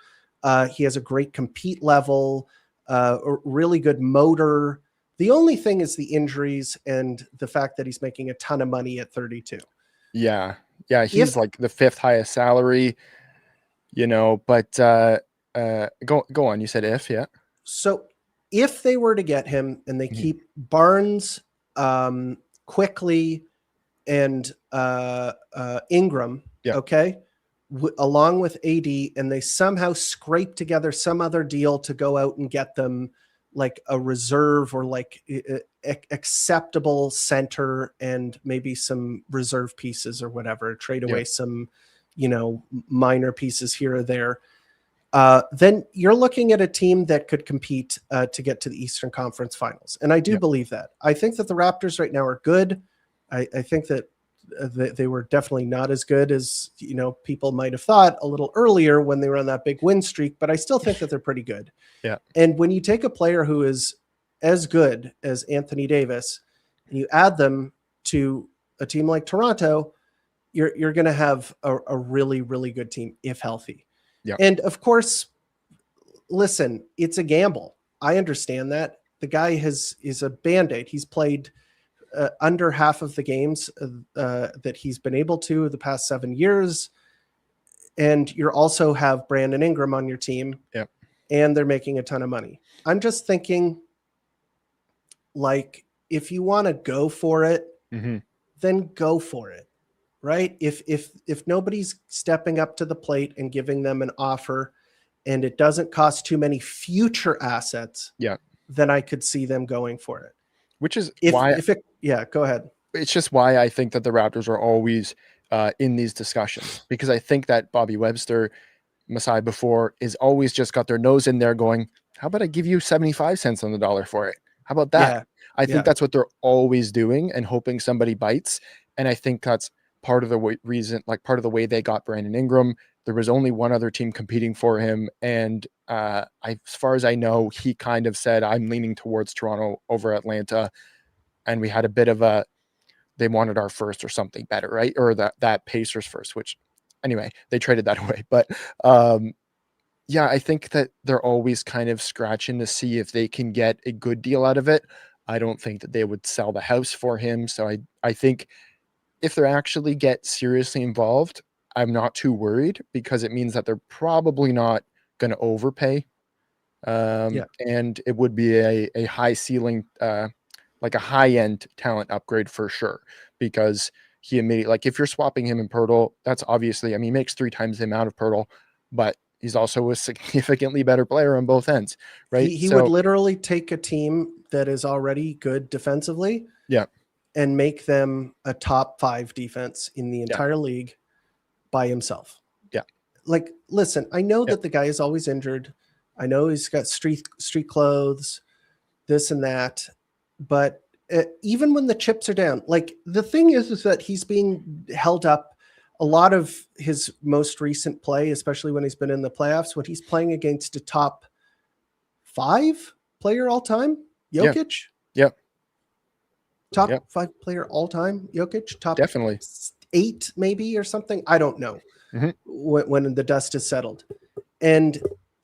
He has a great compete level, a really good motor. The only thing is the injuries and the fact that he's making a ton of money at 32. Yeah. Yeah. He's like the 5th highest salary, but go on. You said if, So if they were to get him and they keep Barnes, Quickly, and Ingram, along with AD, and they somehow scrape together some other deal to go out and get them like a reserve or like acceptable center and maybe some reserve pieces or whatever, trade away some, minor pieces here or there. Then you're looking at a team that could compete to get to the Eastern Conference Finals. And I do believe that. I think that the Raptors right now are good. I think that they were definitely not as good as, people might have thought a little earlier when they were on that big win streak, but I still think that they're pretty good. And when you take a player who is as good as Anthony Davis and you add them to a team like Toronto, you're going to have a really, really good team if healthy. And of course, listen, it's a gamble. I understand that. The guy is a Band-Aid. He's played under half of the games that he's been able to the past 7 years. And you also have Brandon Ingram on your team. And they're making a ton of money. I'm just thinking, like, if you want to go for it, then go for it. Right? If nobody's stepping up to the plate and giving them an offer and it doesn't cost too many future assets, then I could see them going for it. Which is go ahead. It's just why I think that the Raptors are always in these discussions, because I think that Bobby Webster, Masai before, is always just got their nose in there going, how about I give you 75 cents on the dollar for it? How about that? I think that's what they're always doing and hoping somebody bites. And I think that's part of the reason, like part of the way they got Brandon Ingram. There was only one other team competing for him. And as far as I know, he kind of said, I'm leaning towards Toronto over Atlanta. And we had a bit of they wanted our first or something better, right? Or that Pacers first, which anyway, they traded that away. But I think that they're always kind of scratching to see if they can get a good deal out of it. I don't think that they would sell the house for him. So I think if they actually get seriously involved, I'm not too worried, because it means that they're probably not going to overpay. And it would be a high ceiling, like a high end talent upgrade for sure, because he immediately, like if you're swapping him and Pirtle, that's obviously, he makes 3 times the amount of Pirtle, but he's also a significantly better player on both ends, right? He would literally take a team that is already good defensively and make them a top 5 defense in the entire league by himself. Like, listen, I know that the guy is always injured. I know he's got street clothes, this and that. But even when the chips are down, like the thing is that he's being held up. A lot of his most recent play, especially when he's been in the playoffs, when he's playing against a top 5 player all time, Jokic. Top 5 player all time, Jokic. Top definitely 8 maybe or something. I don't know when the dust is settled, and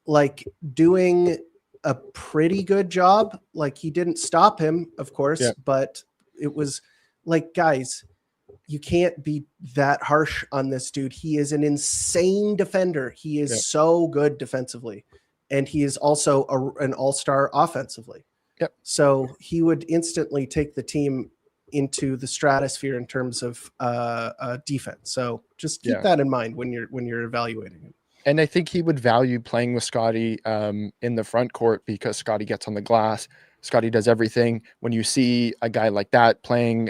like doing a pretty good job. Like he didn't stop him, of course, but it was like, guys, you can't be that harsh on this dude. He is an insane defender. He is so good defensively, and he is also an all-star offensively. Yep. So he would instantly take the team into the stratosphere in terms of defense. So just keep that in mind when you're evaluating him. And I think he would value playing with Scotty in the front court because Scotty gets on the glass. Scotty does everything. When you see a guy like that playing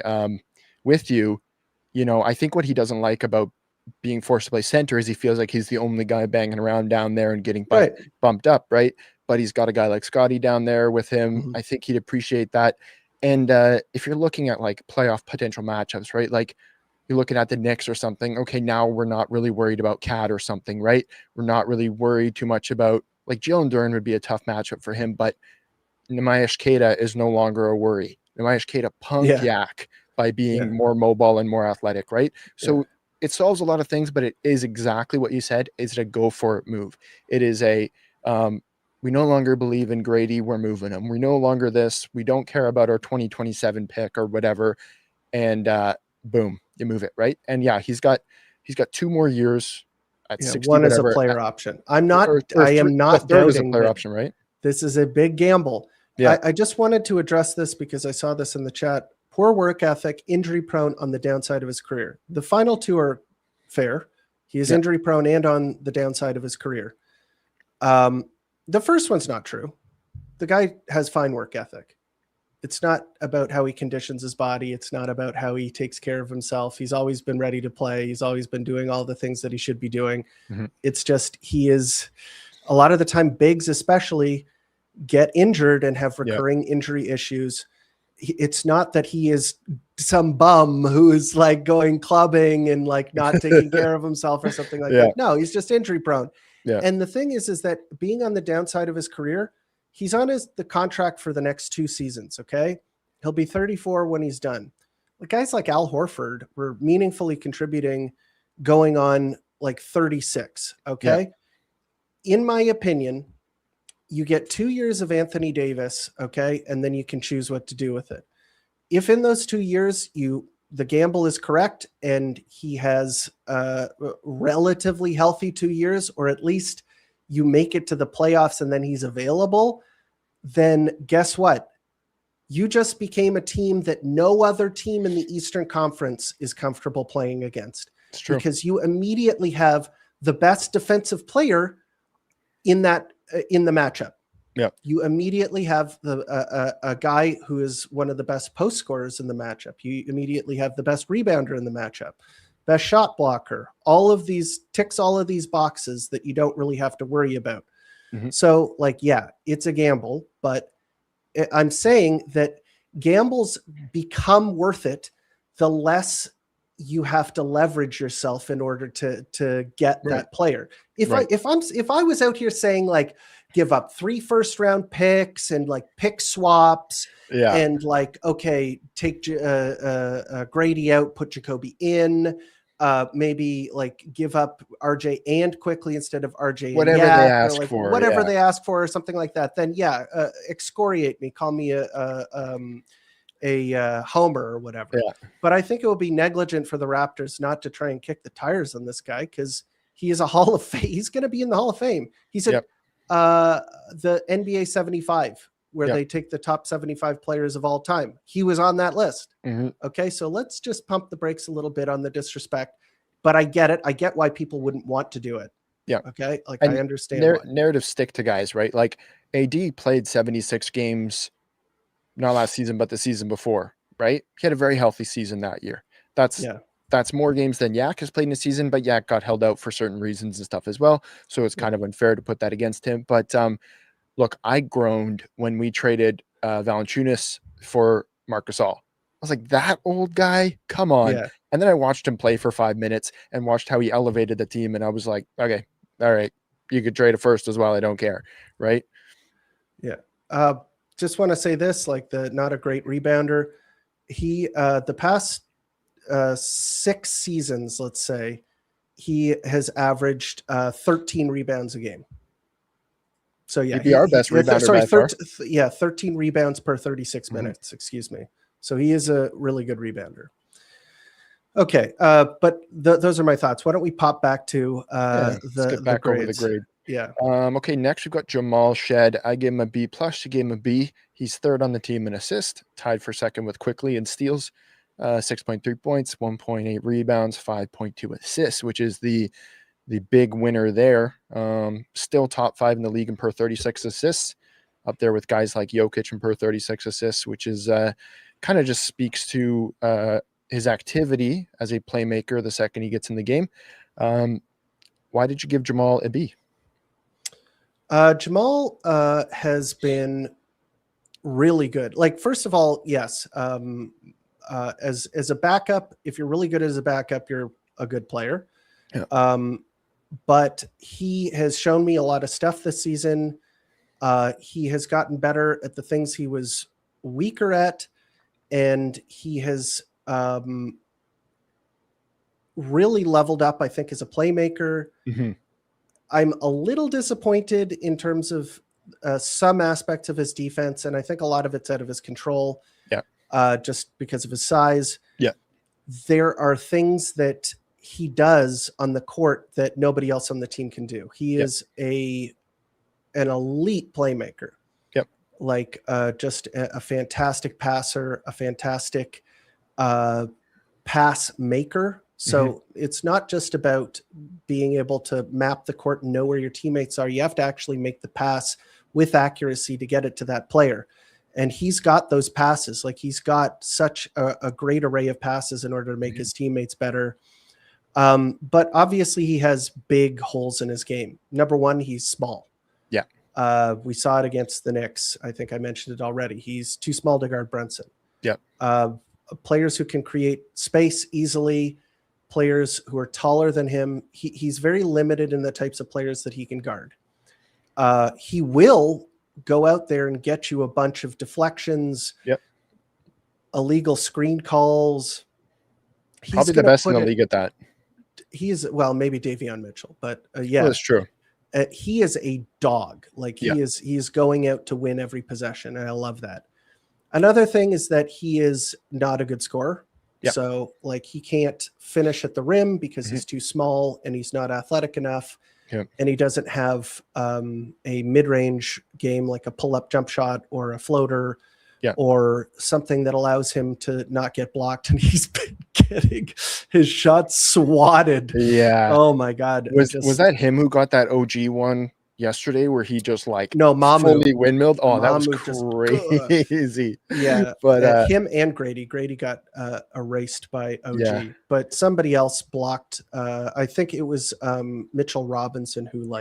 with you, I think what he doesn't like about being forced to play center is he feels like he's the only guy banging around down there and getting bumped up, right? But he's got a guy like Scotty down there with him. Mm-hmm. I think he'd appreciate that. And if you're looking at like playoff potential matchups, right? Like you're looking at the Knicks or something. Okay, now we're not really worried about Cat or something, right? We're not really worried too much about like Jalen Duren would be a tough matchup for him, but Nemayesh Keita is no longer a worry. Nemayesh Keita punked Yak by being more mobile and more athletic, right? So it solves a lot of things, but it is exactly what you said. Is it a go for it move? It is a we no longer believe in Grady. We're moving him. We no longer this. We don't care about our 2027 pick or whatever. And boom, you move it, right? And he's got 2 more years at 60. One whatever, is a player option. I am not third is a doubting player option, right? This is a big gamble. Yeah. I just wanted to address this because I saw this in the chat. Poor work ethic, injury prone on the downside of his career. The final 2 are fair. He is injury prone and on the downside of his career. The first one's not true. The guy has fine work ethic. It's not about how he conditions his body. It's not about how he takes care of himself. He's always been ready to play. He's always been doing all the things that he should be doing. Mm-hmm. It's just he is, a lot of the time, bigs especially get injured and have recurring injury issues. It's not that he is some bum who is like going clubbing and like not taking care of himself or something like that. No, he's just injury prone. Yeah. And the thing is that being on the downside of his career, he's on the contract for the next 2 seasons. Okay. He'll be 34 when he's done. Like guys like Al Horford were meaningfully contributing going on like 36. Okay. Yeah. In my opinion, you get 2 years of Anthony Davis. Okay. And then you can choose what to do with it. If in those 2 years, the gamble is correct and he has a relatively healthy 2 years, or at least you make it to the playoffs and then he's available, then guess what? You just became a team that no other team in the Eastern Conference is comfortable playing against. It's true. Because you immediately have the best defensive player in the matchup. Yeah, you immediately have a guy who is one of the best post scorers in the matchup. You immediately have the best rebounder in the matchup, best shot blocker. All of these ticks all of these boxes that you don't really have to worry about. Mm-hmm. So, like, it's a gamble, but I'm saying that gambles become worth it the less you have to leverage yourself in order to get that player. If I was out here saying like, give up 3 first-round picks and like pick swaps and like, okay, take Grady out, put Jacoby in, maybe like give up RJ and quickly instead of RJ whatever and they ask like for, whatever they ask for or something like that, then excoriate me, call me a homer or whatever. But I think it would be negligent for the Raptors not to try and kick the tires on this guy because he is a Hall of Fame. He's going to be in the Hall of Fame. He's at the NBA 75, where they take the top 75 players of all time. He was on that list. Mm-hmm. Okay, so let's just pump the brakes a little bit on the disrespect. But I get it. I get why people wouldn't want to do it. Yeah. Okay, like and I understand. Narratives stick to guys, right? Like AD played 76 games, not last season, but the season before, right? He had a very healthy season that year. That's more games than Yak has played in a season, but Yak got held out for certain reasons and stuff as well. So it's kind of unfair to put that against him. But look, I groaned when we traded Valanciunas for Marc Gasol. I was like, that old guy? Come on. Yeah. And then I watched him play for 5 minutes and watched how he elevated the team. And I was like, okay, all right, you could trade a first as well. I don't care. Right? Yeah. Just want to say this, like not a great rebounder. He, the past 6 seasons, let's say, he has averaged 13 rebounds a game. So he'd be our best rebounder by far. 13 rebounds per 36 minutes. Excuse me. So he is a really good rebounder. Okay, but those are my thoughts. Why don't we pop back to the grades. Over the grade? Yeah. Okay, next we've got Jamal Shed. I gave him a B+. You gave him a B. He's third on the team in assists, tied for second with Quickly in steals, 6.3 points, 1.8 rebounds, 5.2 assists, which is the big winner there. Still top 5 in the league in per 36 assists, up there with guys like Jokic and per 36 assists, which is kind of just speaks to his activity as a playmaker the second he gets in the game. Why did you give Jamal a B? Jamal has been really good. Like, first of all, yes, as a backup, if you're really good as a backup, you're a good player. Yeah. But he has shown me a lot of stuff this season. He has gotten better at the things he was weaker at, and he has really leveled up, I think, as a playmaker. Mm-hmm. I'm a little disappointed in terms of some aspects of his defense, and I think a lot of it's out of his control. Yeah. Just because of his size. Yeah. There are things that he does on the court that nobody else on the team can do. He is an elite playmaker. Yep. Like just a fantastic passer, a fantastic pass maker. So it's not just about being able to map the court and know where your teammates are. You have to actually make the pass with accuracy to get it to that player. And he's got those passes. Like, he's got such a great array of passes in order to make his teammates better. But obviously he has big holes in his game. Number one, he's small. Yeah. We saw it against the Knicks. I think I mentioned it already. He's too small to guard Brunson. Yeah. Players who can create space easily, players who are taller than him. He's very limited in the types of players that he can guard. He will go out there and get you a bunch of deflections, illegal screen calls. He's probably the best in the league at that. He is, well, maybe Davion Mitchell, but yeah, that's true. He is a dog. Like, he is going out to win every possession, and I love that. Another thing is that he is not a good scorer. Yeah. So, like, he can't finish at the rim because he's too small and he's not athletic enough. Yeah. And he doesn't have a mid-range game like a pull-up jump shot or a floater or something that allows him to not get blocked. And he's been getting his shots swatted. Yeah. Oh my God. Was that him who got that OG one yesterday where he just Mamu fully windmilled? Oh, Mamu that was crazy. Yeah. But him and Grady got erased by OG, but somebody else blocked. I think it was Mitchell Robinson who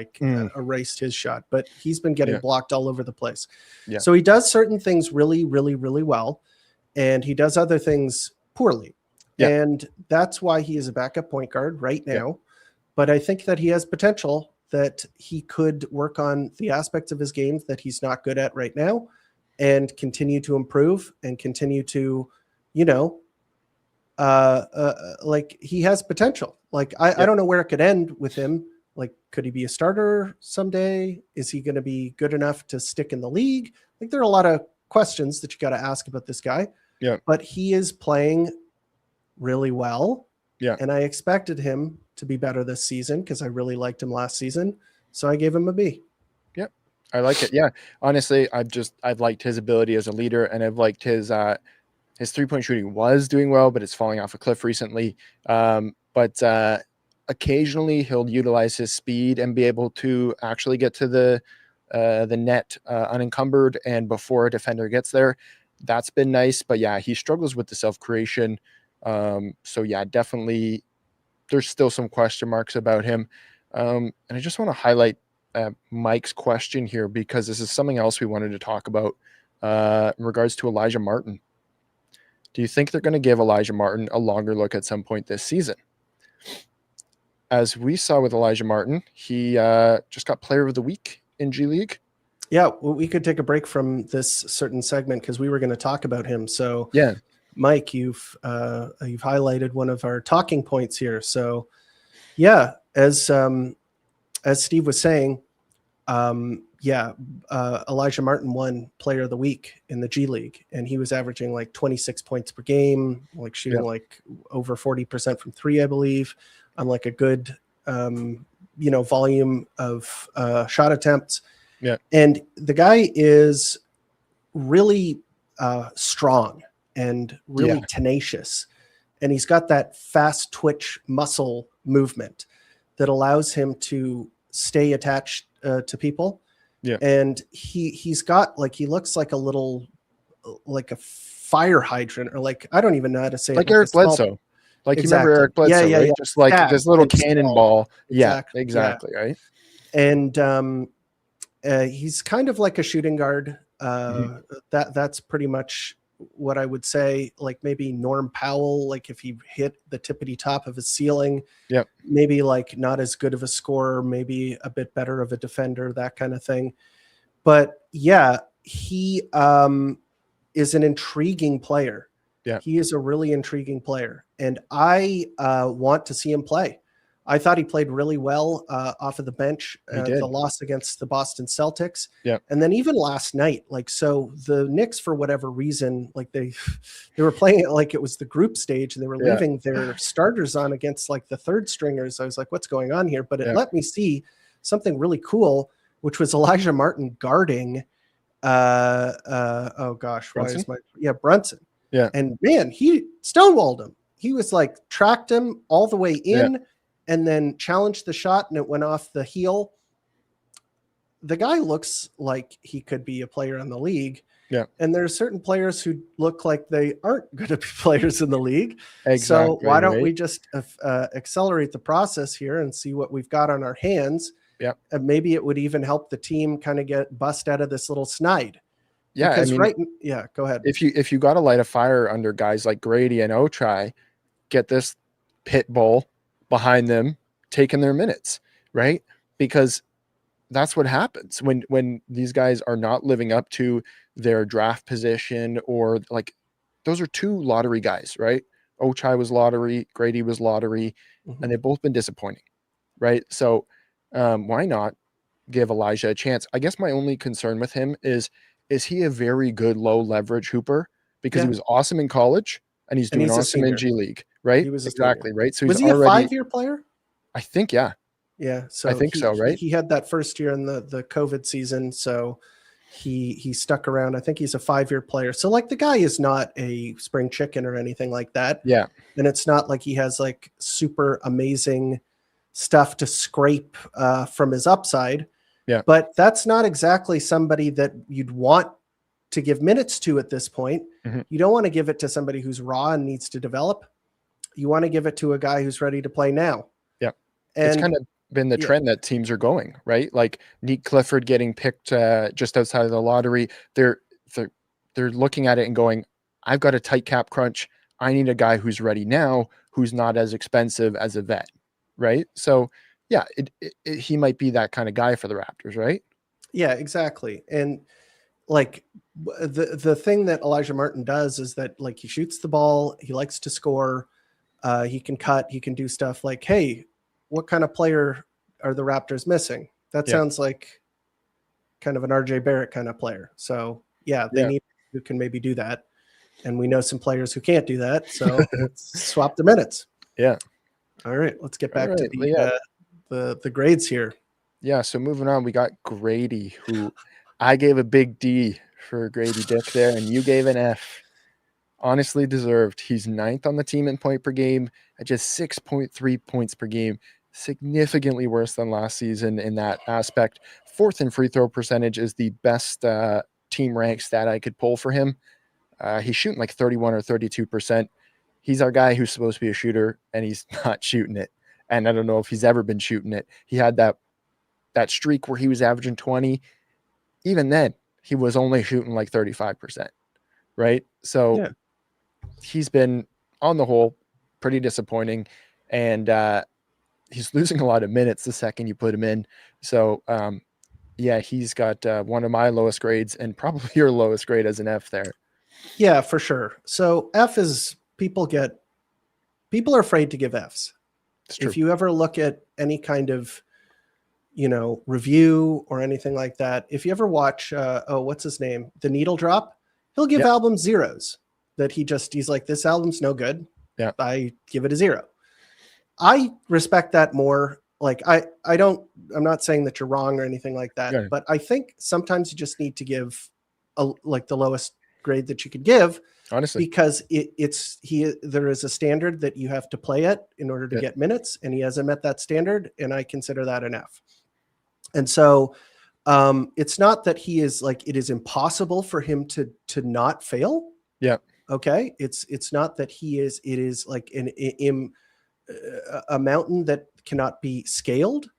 erased his shot, but he's been getting blocked all over the place. Yeah. So he does certain things really, really, really well, and he does other things poorly. Yeah. And that's why he is a backup point guard right now. Yeah. But I think that he has potential, that he could work on the aspects of his game that he's not good at right now and continue to improve and continue to, like, he has potential. Like, I don't know where it could end with him. Like, could he be a starter someday? Is he going to be good enough to stick in the league? Like, there are a lot of questions that you got to ask about this guy. Yeah. But he is playing really well. Yeah. And I expected him to be better this season because I really liked him last season. So I gave him a B. Yep. I like it. Yeah. Honestly, I've liked his ability as a leader, and I've liked his 3-point shooting was doing well, but it's falling off a cliff recently. But occasionally he'll utilize his speed and be able to actually get to the net unencumbered and before a defender gets there. That's been nice. But yeah, he struggles with the self-creation. So yeah, definitely there's still some question marks about him. And I just want to highlight Mike's question here, because this is something else we wanted to talk about in regards to Elijah Martin. Do you think they're going to give Elijah Martin a longer look at some point this season? As we saw with Elijah Martin, he just got Player of the Week in G League. Yeah, well, we could take a break from this certain segment because we were going to talk about him. So yeah, Mike, you've highlighted one of our talking points here. So yeah, as Steve was saying, Elijah Martin won Player of the Week in the G League, and he was averaging like 26 points per game, like shooting like over 40% from three, I believe, on like a good volume of shot attempts. Yeah. And the guy is really strong and really tenacious. And he's got that fast twitch muscle movement that allows him to stay attached to people. Yeah. And he's got like, he looks like a little, like a fire hydrant, or like, I don't even know how to say like it. Eric Bledsoe. Like you remember Eric Bledsoe, right? Just like this little cannonball. Yeah, exactly. Yeah. Right. And he's kind of like a shooting guard. That's pretty much what I would say. Like maybe Norm Powell, like if he hit the tippity top of his ceiling, maybe like not as good of a scorer, maybe a bit better of a defender, that kind of thing. But yeah, he is an intriguing player. Yeah, he is a really intriguing player, and I want to see him play. I thought he played really well off of the bench, the loss against the Boston Celtics. Yeah. And then even last night, like, so the Knicks, for whatever reason, like they were playing it like it was the group stage, and they were leaving their starters on against like the third stringers. I was like, what's going on here? But it let me see something really cool, which was Elijah Martin guarding, oh gosh, Brunson? Brunson. Yeah. And man, he stonewalled him. He was like, tracked him all the way in, and then challenged the shot, and it went off the heel. The guy looks like he could be a player in the league. Yeah. And there's certain players who look like they aren't going to be players in the league. Exactly, so why don't we just accelerate the process here and see what we've got on our hands? Yeah. And maybe it would even help the team kind of get bust out of this little snide. Yeah. Because go ahead. If you got to light a fire under guys like Grady and Ochai, get this pit bull behind them taking their minutes, right? Because that's what happens when these guys are not living up to their draft position, or like those are two lottery guys, right? Ochai was lottery, Grady was lottery, and they've both been disappointing, right? So why not give Elijah a chance? I guess my only concern with him is he a very good low leverage hooper? Because he was awesome in college and he's doing awesome in G League, right? He was exactly right. So was he already a 5-year player? I think, yeah. So I think so, right? He had that first year in the COVID season, so he stuck around. I think he's a 5-year player. So like the guy is not a spring chicken or anything like that. Yeah. And it's not like he has like super amazing stuff to scrape from his upside. Yeah. But that's not exactly somebody that you'd want to give minutes to at this point. You don't want to give it to somebody who's raw and needs to develop. You want to give it to a guy who's ready to play now. Yeah. And it's kind of been the trend that teams are going, right? Like Nick Clifford getting picked just outside of the lottery. They're looking at it and going, I've got a tight cap crunch. I need a guy who's ready now, who's not as expensive as a vet, right? So yeah, he might be that kind of guy for the Raptors, right? Yeah, exactly. And like the thing that Elijah Martin does is that like he shoots the ball, he likes to score, he can cut, he can do stuff like, hey, what kind of player are the Raptors missing? That sounds like kind of an RJ Barrett kind of player. So yeah, they need who can maybe do that. And we know some players who can't do that. So swap the minutes. Yeah. All right, let's get back to the grades here. Yeah. So moving on, we got Grady, who I gave a big D for Grady Dick there, and you gave an F. Honestly deserved. He's 9th on the team in point per game at just 6.3 points per game. Significantly worse than last season in that aspect. 4th in free throw percentage is the best team rank stat I could pull for him. He's shooting like 31 or 32%. He's our guy who's supposed to be a shooter, and he's not shooting it. And I don't know if he's ever been shooting it. He had that streak where he was averaging 20. Even then, he was only shooting like 35%, right? So he's been, on the whole, pretty disappointing. And he's losing a lot of minutes the second you put him in. So, he's got one of my lowest grades and probably your lowest grade as an F there. Yeah, for sure. So F is people are afraid to give Fs. If you ever look at any kind of, review or anything like that, if you ever watch, what's his name? The Needle Drop, he'll give albums zeros that he's like, this album's no good. Yeah. I give it a 0. I respect that more. Like I'm not saying that you're wrong or anything like that, but I think sometimes you just need to give like the lowest grade that you could give, honestly, because there is a standard that you have to play at in order to get minutes, and he hasn't met that standard, and I consider that an F. And so it's not that he is like, it is impossible for him to not fail. Yeah. Okay. It's not that it is like a mountain that cannot be scaled,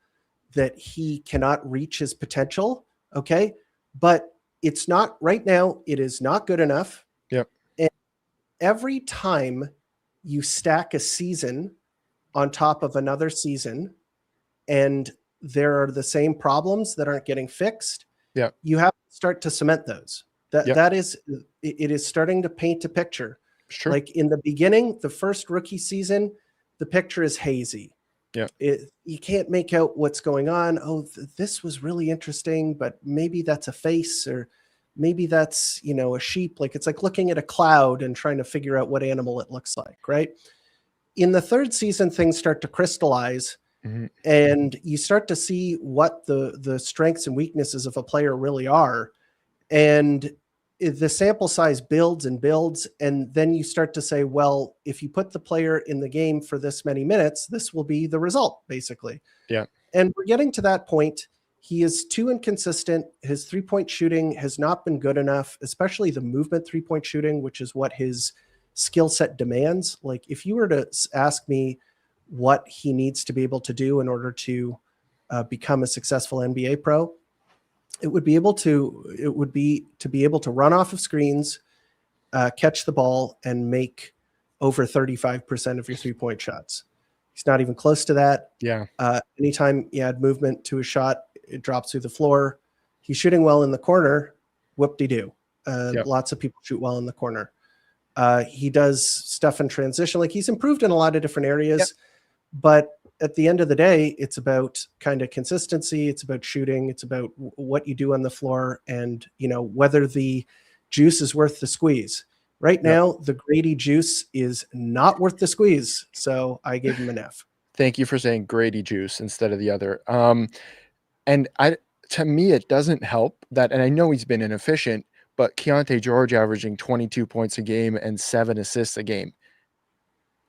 that he cannot reach his potential. Okay. But it's not right now. It is not good enough. Yep. And every time you stack a season on top of another season, and there are the same problems that aren't getting fixed, you have to start to cement those. That is, it is starting to paint a picture. Sure. Like in the beginning, the first rookie season, the picture is hazy. Yeah. You can't make out what's going on. Oh, this was really interesting, but maybe that's a face, or maybe that's, a sheep. Like, it's like looking at a cloud and trying to figure out what animal it looks like, right? In the third season, things start to crystallize, and you start to see what the strengths and weaknesses of a player really are. And the sample size builds and builds. And then you start to say, well, if you put the player in the game for this many minutes, this will be the result, basically. Yeah. And we're getting to that point. He is too inconsistent. His 3-point shooting has not been good enough, especially the movement 3-point shooting, which is what his skill set demands. Like, if you were to ask me what he needs to be able to do in order to become a successful NBA pro, it would be to be able to run off of screens, catch the ball, and make over 35% of your 3-point shots. He's not even close to that. Yeah. Anytime you add movement to a shot, it drops through the floor. He's shooting well in the corner. Whoop-de-doo. Lots of people shoot well in the corner. He does stuff in transition. Like, he's improved in a lot of different areas, but at the end of the day, it's about kind of consistency. It's about shooting. It's about what you do on the floor, and, whether the juice is worth the squeeze. Right now, the Grady juice is not worth the squeeze. So I gave him an F. Thank you for saying Grady juice instead of the other. And to me, it doesn't help that, and I know he's been inefficient, but Keontae George averaging 22 points a game and 7 assists a game.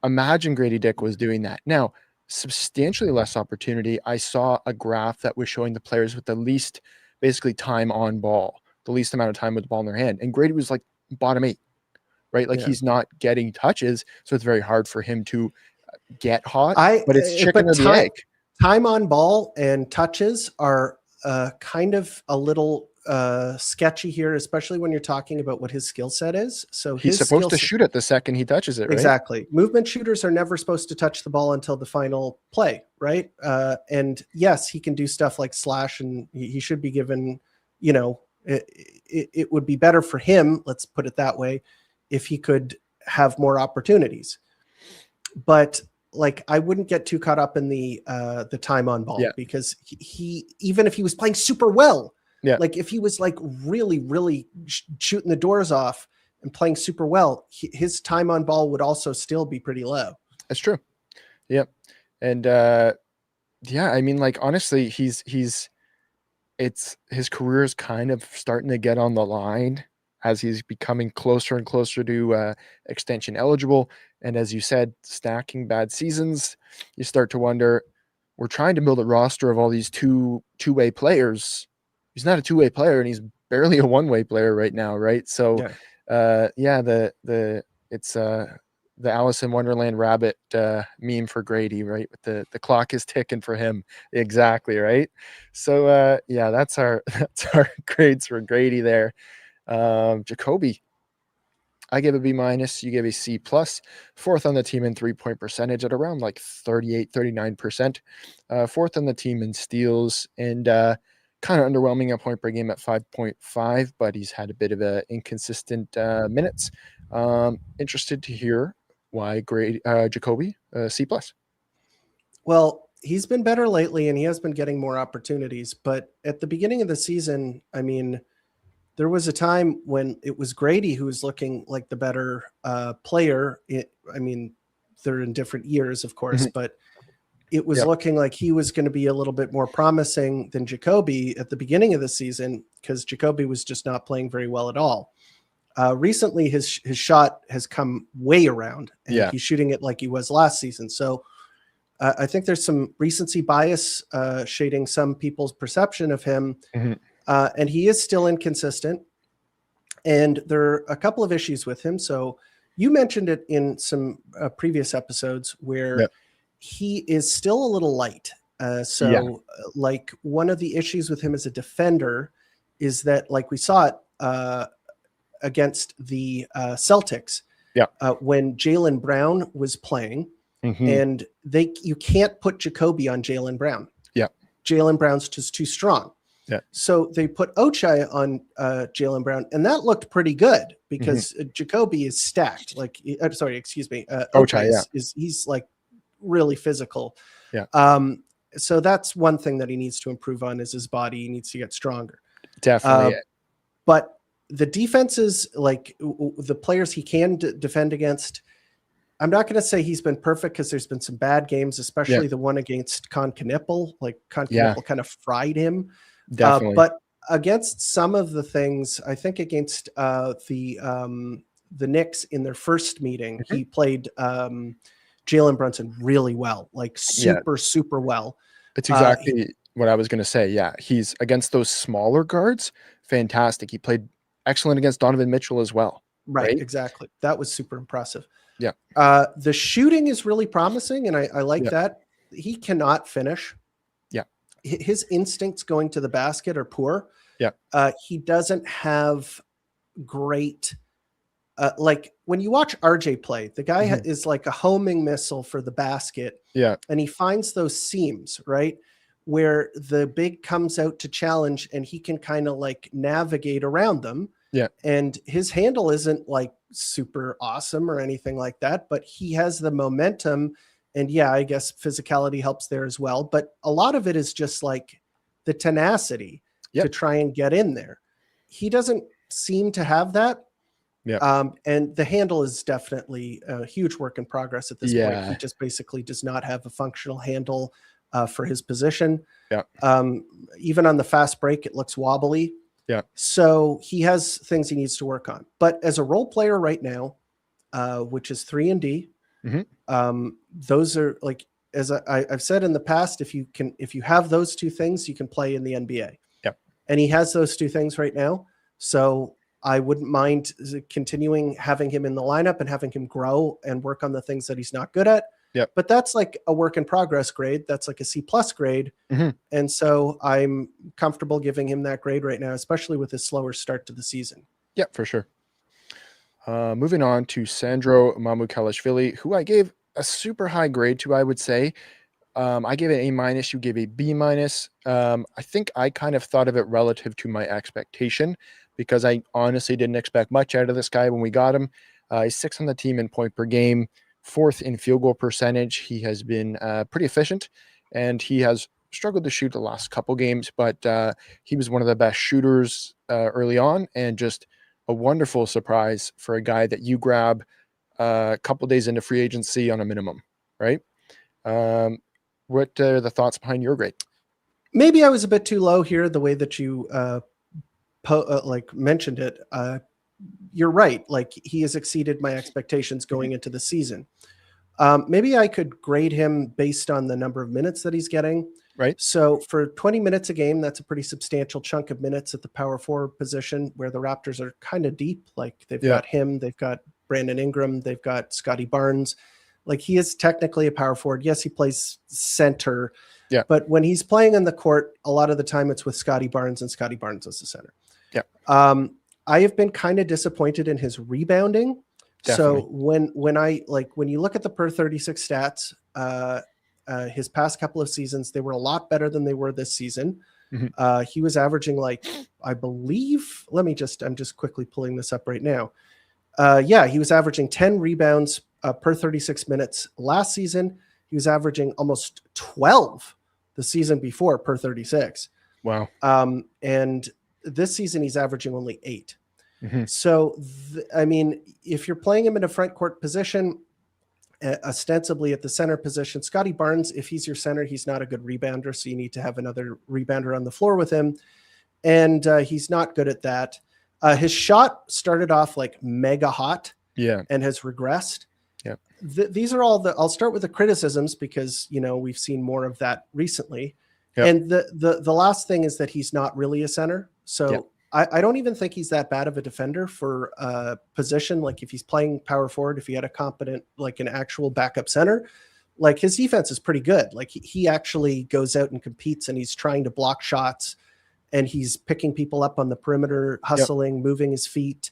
Imagine Grady Dick was doing that. Now, substantially less opportunity. I saw a graph that was showing the players with the least, basically, time on ball, the least amount of time with the ball in their hand. And Grady was like bottom 8, right? Like, he's not getting touches, so it's very hard for him to get hot. But it's chicken or the egg. Time on ball and touches are kind of a little sketchy here, especially when you're talking about what his skill set is. So he's supposed to shoot it the second he touches it, right? Exactly. Movement shooters are never supposed to touch the ball until the final play, right? And yes, he can do stuff like slash, and he should be given, it would be better for him, let's put it that way, if he could have more opportunities. But like, I wouldn't get too caught up in the time on ball, because he even if he was playing super well, like if he was like really, really shooting the doors off and playing super well, his time on ball would also still be pretty low. That's true. Yep. And I mean, like, honestly, his career is kind of starting to get on the line as he's becoming closer and closer to extension eligible. And as you said, stacking bad seasons, you start to wonder, we're trying to build a roster of all these two-way players. He's not a two-way player, and he's barely a one-way player right now, right? So, it's the Alice in Wonderland rabbit meme for Grady, right? With the clock is ticking for him, exactly, right? So, that's our grades for Grady there. Jacoby, I gave a B-, you gave a C+, 4th on the team in 3-point percentage at around like 38-39%, 4th on the team in steals, and kind of underwhelming at point per game at 5.5, but he's had a bit of a inconsistent minutes. Interested to hear why Jacoby C+. Well, he's been better lately, and he has been getting more opportunities, but at the beginning of the season, I mean, there was a time when it was Grady who was looking like the better player. I mean, they're in different years, of course, but it was looking like he was going to be a little bit more promising than Jacoby at the beginning of the season, because Jacoby was just not playing very well at all. Recently, his shot has come way around, and he's shooting it like he was last season. So I think there's some recency bias shading some people's perception of him, and he is still inconsistent. And there are a couple of issues with him. So you mentioned it in some previous episodes where he is still a little light. Like one of the issues with him as a defender is that, like we saw it against the Celtics, when Jaylen Brown was playing, and you can't put Jacoby on Jaylen Brown. Jaylen Brown's just too strong. So they put Ochai on Jaylen Brown, and that looked pretty good because Jacoby is stacked. Like, Ochai is he's like really physical. So that's one thing that he needs to improve on, is his body. He needs to get stronger. Definitely. But the defenses, like the players he can defend against, I'm not going to say he's been perfect, because there's been some bad games, especially the one against Con Knipple. Like Con Knipple kind of fried him. Definitely. But against some of the things, I think against the Knicks in their first meeting, he played Jalen Brunson really well, like super well. It's exactly what I was going to say. Yeah, he's against those smaller guards. Fantastic. He played excellent against Donovan Mitchell as well. Right? Exactly. That was super impressive. Yeah. The shooting is really promising, and I like that. He cannot finish. Yeah. His instincts going to the basket are poor. Yeah. He doesn't have great, like when you watch RJ play, the guy is like a homing missile for the basket. Yeah. And he finds those seams, right, where the big comes out to challenge, and he can kind of like navigate around them. Yeah. And his handle isn't like super awesome or anything like that, but he has the momentum. And I guess physicality helps there as well. But a lot of it is just like the tenacity to try and get in there. He doesn't seem to have that. And the handle is definitely a huge work in progress at this point. He just basically does not have a functional handle for his position. Even on the fast break, it looks wobbly. So he has things he needs to work on. But as a role player right now, which is 3-and-D, those are like, as I've said in the past, if you have those two things, you can play in the NBA. And he has those two things right now. So I wouldn't mind continuing having him in the lineup and having him grow and work on the things that he's not good at. But that's like a work in progress grade. That's like a C+ grade. And so I'm comfortable giving him that grade right now, especially with his slower start to the season. Yeah, for sure. Moving on to Sandro Mamukelashvili, who I gave a super high grade to, I would say. I gave it A-, you gave a B-. I think I kind of thought of it relative to my expectation, because I honestly didn't expect much out of this guy when we got him. He's 6th on the team in point per game, 4th in field goal percentage. He has been pretty efficient, and he has struggled to shoot the last couple games, but he was one of the best shooters early on, and just a wonderful surprise for a guy that you grab a couple days into free agency on a minimum, right? What are the thoughts behind your grade? Maybe I was a bit too low here, the way that you like mentioned it. You're right. Like, he has exceeded my expectations going into the season. Maybe I could grade him based on the number of minutes that he's getting. Right. So for 20 minutes a game, that's a pretty substantial chunk of minutes at the power forward position, where the Raptors are kind of deep. Like, they've got him, they've got Brandon Ingram, they've got Scotty Barnes. Like, he is technically a power forward. Yes, he plays center. But when he's playing on the court, a lot of the time it's with Scotty Barnes, and Scotty Barnes is the center. I have been kind of disappointed in his rebounding. Definitely. So when you look at the per 36 stats, his past couple of seasons, they were a lot better than they were this season. He was averaging, like, I believe, I'm just quickly pulling this up right now. He was averaging 10 rebounds per 36 minutes last season. He was averaging almost 12 the season before per 36. Wow. And this season he's averaging only 8. So, I mean, if you're playing him in a front court position, ostensibly at the center position. Scotty Barnes, if he's your center, he's not a good rebounder, so you need to have another rebounder on the floor with him, and he's not good at that. His shot started off like mega hot, and has regressed. Yeah, these are all I'll start with the criticisms because we've seen more of that recently. Yep. And the last thing is that he's not really a center, so. Yep. I don't even think he's that bad of a defender for a position. Like if he's playing power forward, if he had a competent, like an actual backup center, like his defense is pretty good. Like he actually goes out and competes and he's trying to block shots and he's picking people up on the perimeter, hustling, moving his feet,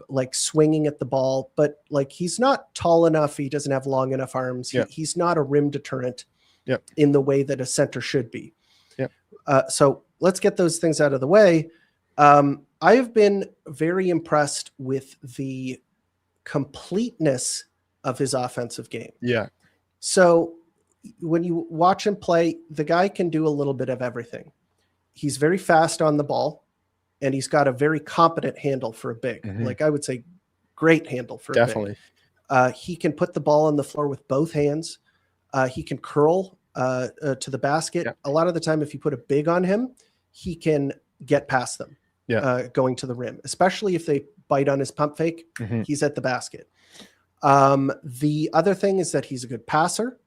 like swinging at the ball. But like he's not tall enough. He doesn't have long enough arms. He's not a rim deterrent in the way that a center should be. So let's get those things out of the way. I have been very impressed with the completeness of his offensive game. Yeah. So when you watch him play, the guy can do a little bit of everything. He's very fast on the ball, and he's got a very competent handle for a big. Like I would say, great handle for a big. He can put the ball on the floor with both hands. He can curl to the basket. A lot of the time, if you put a big on him, he can get past them. Going to the rim, especially if they bite on his pump fake, he's at the basket. The other thing is that he's a good passer.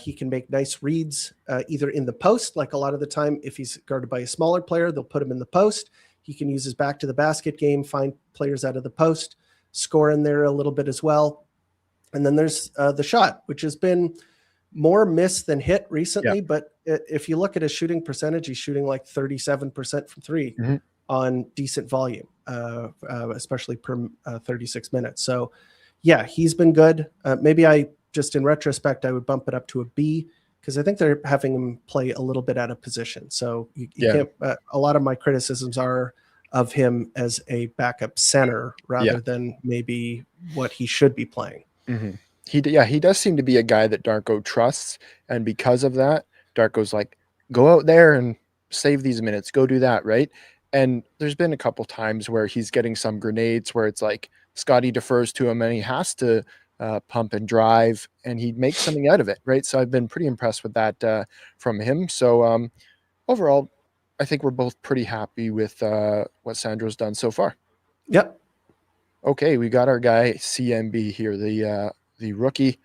He can make nice reads either in the post, like a lot of the time, if he's guarded by a smaller player, they'll put him in the post. He can use his back to the basket game, find players out of the post, score in there a little bit as well. And then there's the shot, which has been more miss than hit recently. But if you look at his shooting percentage, he's shooting like 37% from three on decent volume, especially per 36 minutes. So yeah, he's been good. Maybe in retrospect, I would bump it up to a B because I think they're having him play a little bit out of position. So you can't, a lot of my criticisms are of him as a backup center rather than maybe what he should be playing. He does seem to be a guy that Darko trusts. And because of that, Darko's like, go out there and save these minutes, go do that. Right. And there's been a couple times where he's getting some grenades where it's like Scotty defers to him and he has to pump and drive and he makes something out of it. Right. So I've been pretty impressed with that from him. So overall, I think we're both pretty happy with what Sandro's done so far. Yep. Okay. We got our guy CMB here, the rookie,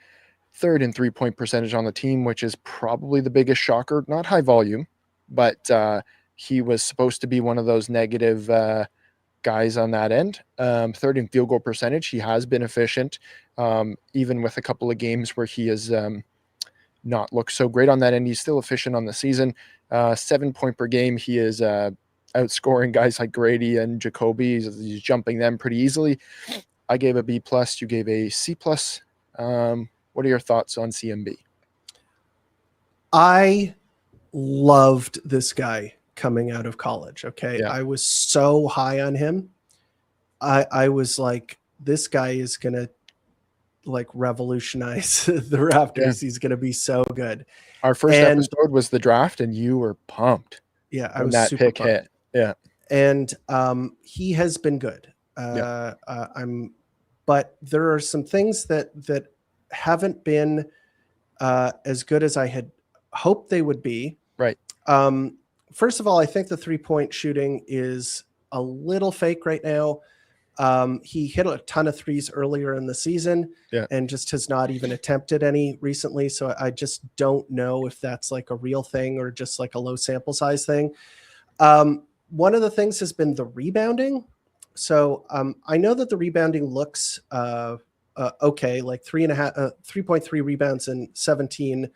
third in 3-point percentage on the team, which is probably the biggest shocker. Not high volume, but he was supposed to be one of those negative guys on that end. Third in field goal percentage. He has been efficient, even with a couple of games where he has not looked so great on that end. He's still efficient on the season. 7 point per game. He is outscoring guys like Grady and Jacoby. He's jumping them pretty easily. I gave a B+. You gave a C+. What are your thoughts on CMB? I loved this guy coming out of college. Okay. Yeah. I was so high on him. I was like, this guy is going to like revolutionize the Raptors. Yeah. He's going to be so good. Our first episode was the draft and you were pumped. Yeah. I was that super pick pumped. Hit. Yeah. And he has been good. But there are some things that haven't been as good as I had hoped they would be. Right. First of all, I think the 3-point shooting is a little fake right now. He hit a ton of threes earlier in the season and just has not even attempted any recently. So I just don't know if that's like a real thing or just like a low sample size thing. One of the things has been the rebounding. So I know that the rebounding looks okay, like 3.3 rebounds in 17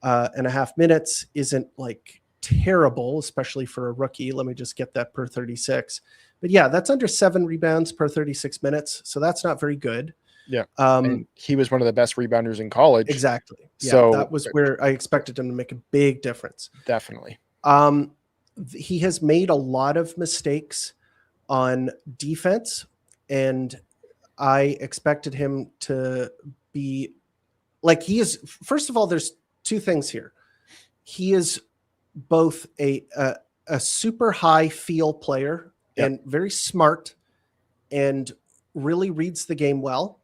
and a half minutes isn't like terrible, especially for a rookie. Let me just get that per 36. But yeah, that's under 7 rebounds per 36 minutes. So that's not very good. Yeah. And he was one of the best rebounders in college. Exactly. Yeah, so that was where I expected him to make a big difference. Definitely. He has made a lot of mistakes on defense, and I expected him to be like he is. First of all, there's two things here. He is both a super high feel player and very smart and really reads the game well.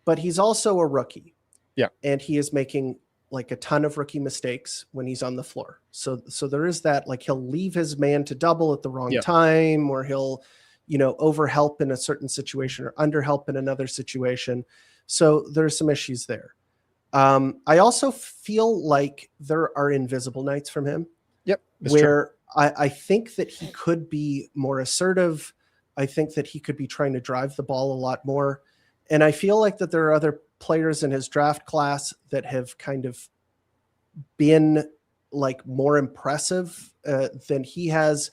but he's also a rookie. Yeah. And he is making like a ton of rookie mistakes when he's on the floor. So there is that, like, he'll leave his man to double at the wrong time, or he'll, overhelp in a certain situation or underhelp in another situation. So there's some issues there. I also feel like there are invisible nights from him. Yep. Where I think that he could be more assertive. I think that he could be trying to drive the ball a lot more. And I feel like that there are other players in his draft class that have kind of been like more impressive than he has.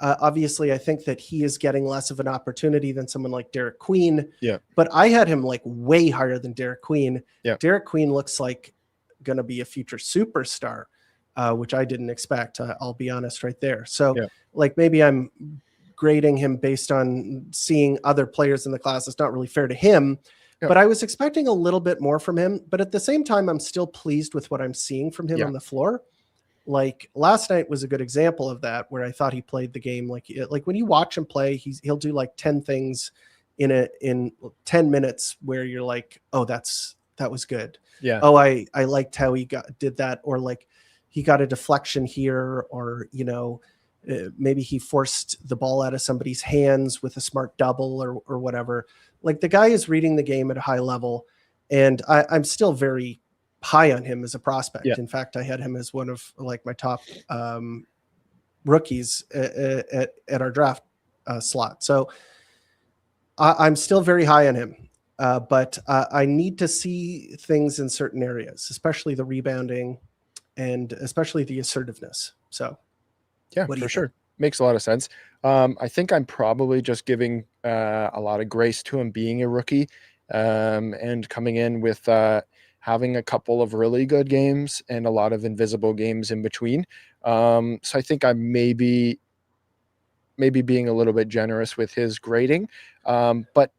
Obviously, I think that he is getting less of an opportunity than someone like Derek Queen. Yeah. But I had him like way higher than Derek Queen. Yeah. Derek Queen looks like going to be a future superstar, which I didn't expect. I'll be honest right there. So like maybe I'm grading him based on seeing other players in the class. It's not really fair to him, but I was expecting a little bit more from him. But at the same time, I'm still pleased with what I'm seeing from him on the floor. Like last night was a good example of that, where I thought he played the game like when you watch him play, he'll do like 10 things in 10 minutes where you're like, oh, that was good. Yeah. Oh, I liked how he did that, or like he got a deflection here, or maybe he forced the ball out of somebody's hands with a smart double or whatever. Like the guy is reading the game at a high level, and I'm still very high on him as a prospect. In fact, I had him as one of like my top rookies at our draft slot. So I'm still very high on him, but I need to see things in certain areas, especially the rebounding and especially the assertiveness. So yeah, for sure. Makes a lot of sense. I think I'm probably just giving a lot of grace to him being a rookie and coming in with having a couple of really good games and a lot of invisible games in between. So I think I'm maybe being a little bit generous with his grading. But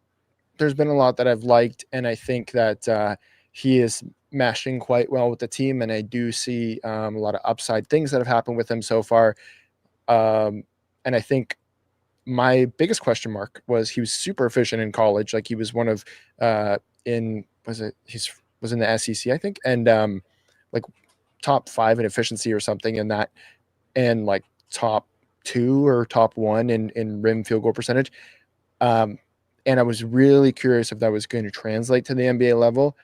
there's been a lot that I've liked, and I think that he is meshing quite well with the team, and I do see a lot of upside things that have happened with him so far. And I think my biggest question mark was he was super efficient in college. Like he was one of was in the SEC, I think, and like top 5 in efficiency or something in that, and like top 2 or top 1 in rim field goal percentage. And I was really curious if that was going to translate to the NBA level.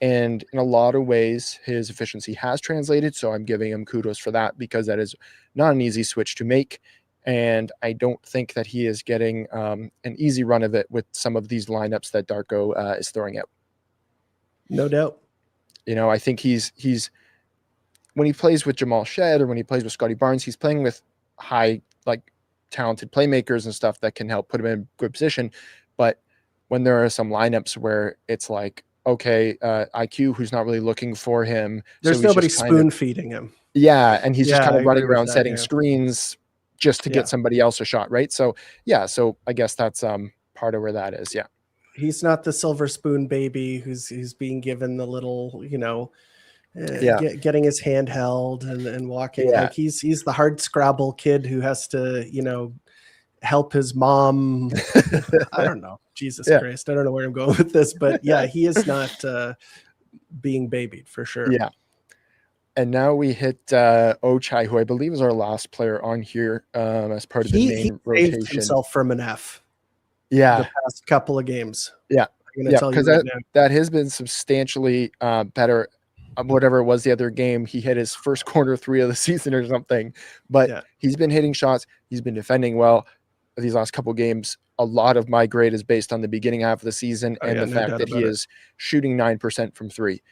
And in a lot of ways, his efficiency has translated. So I'm giving him kudos for that, because that is not an easy switch to make. And I don't think that he is getting an easy run of it with some of these lineups that Darko is throwing out. No doubt. I think he's when he plays with Jamal Shed or when he plays with Scotty Barnes, he's playing with high, like talented playmakers and stuff that can help put him in a good position. But when there are some lineups where it's like, okay, IQ, who's not really looking for him. There's nobody spoon feeding him. Yeah. And he's just kind of running around that, setting screens just to get somebody else a shot. Right. So, so I guess that's part of where that is. Yeah. He's not the silver spoon baby who's being given the little, getting his hand held and walking. Yeah. Like he's the hard Scrabble kid who has to, help his mom. I don't know. Jesus Christ. I don't know where I'm going with this, but he is not being babied for sure. Yeah. And now we hit Ochai, who I believe is our last player on here as part of the main rotation. He saved himself from an F. Yeah. The past couple of games. Yeah. I'm going to tell you right now. That has been substantially better. Whatever it was the other game, he hit his first corner 3 of the season or something. But he's been hitting shots. He's been defending well these last couple of games. A lot of my grade is based on the beginning half of the season and the fact that he is shooting 9% from 3.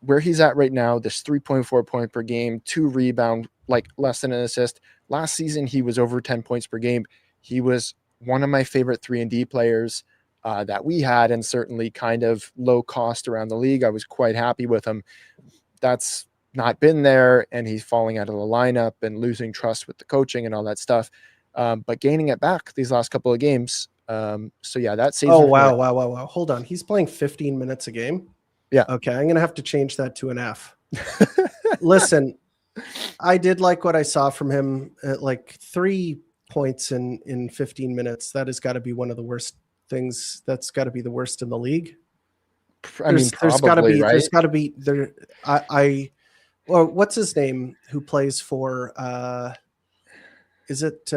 Where he's at right now, this 3.4 point per game, 2 rebound, like less than an assist. Last season, he was over 10 points per game. He was one of my favorite 3-and-D players that we had, and certainly kind of low cost around the league. I was quite happy with him. That's not been there, and he's falling out of the lineup and losing trust with the coaching and all that stuff. But gaining it back these last couple of games. So that saves. Oh, wow. Hold on. He's playing 15 minutes a game. Yeah. Okay. I'm going to have to change that to an F. Listen, I did like what I saw from him at like 3 points in 15 minutes. That has got to be one of the worst things. That's got to be the worst in the league. I mean, there's got to probably, be right? there's got to be there. Or what's his name who plays for? Is it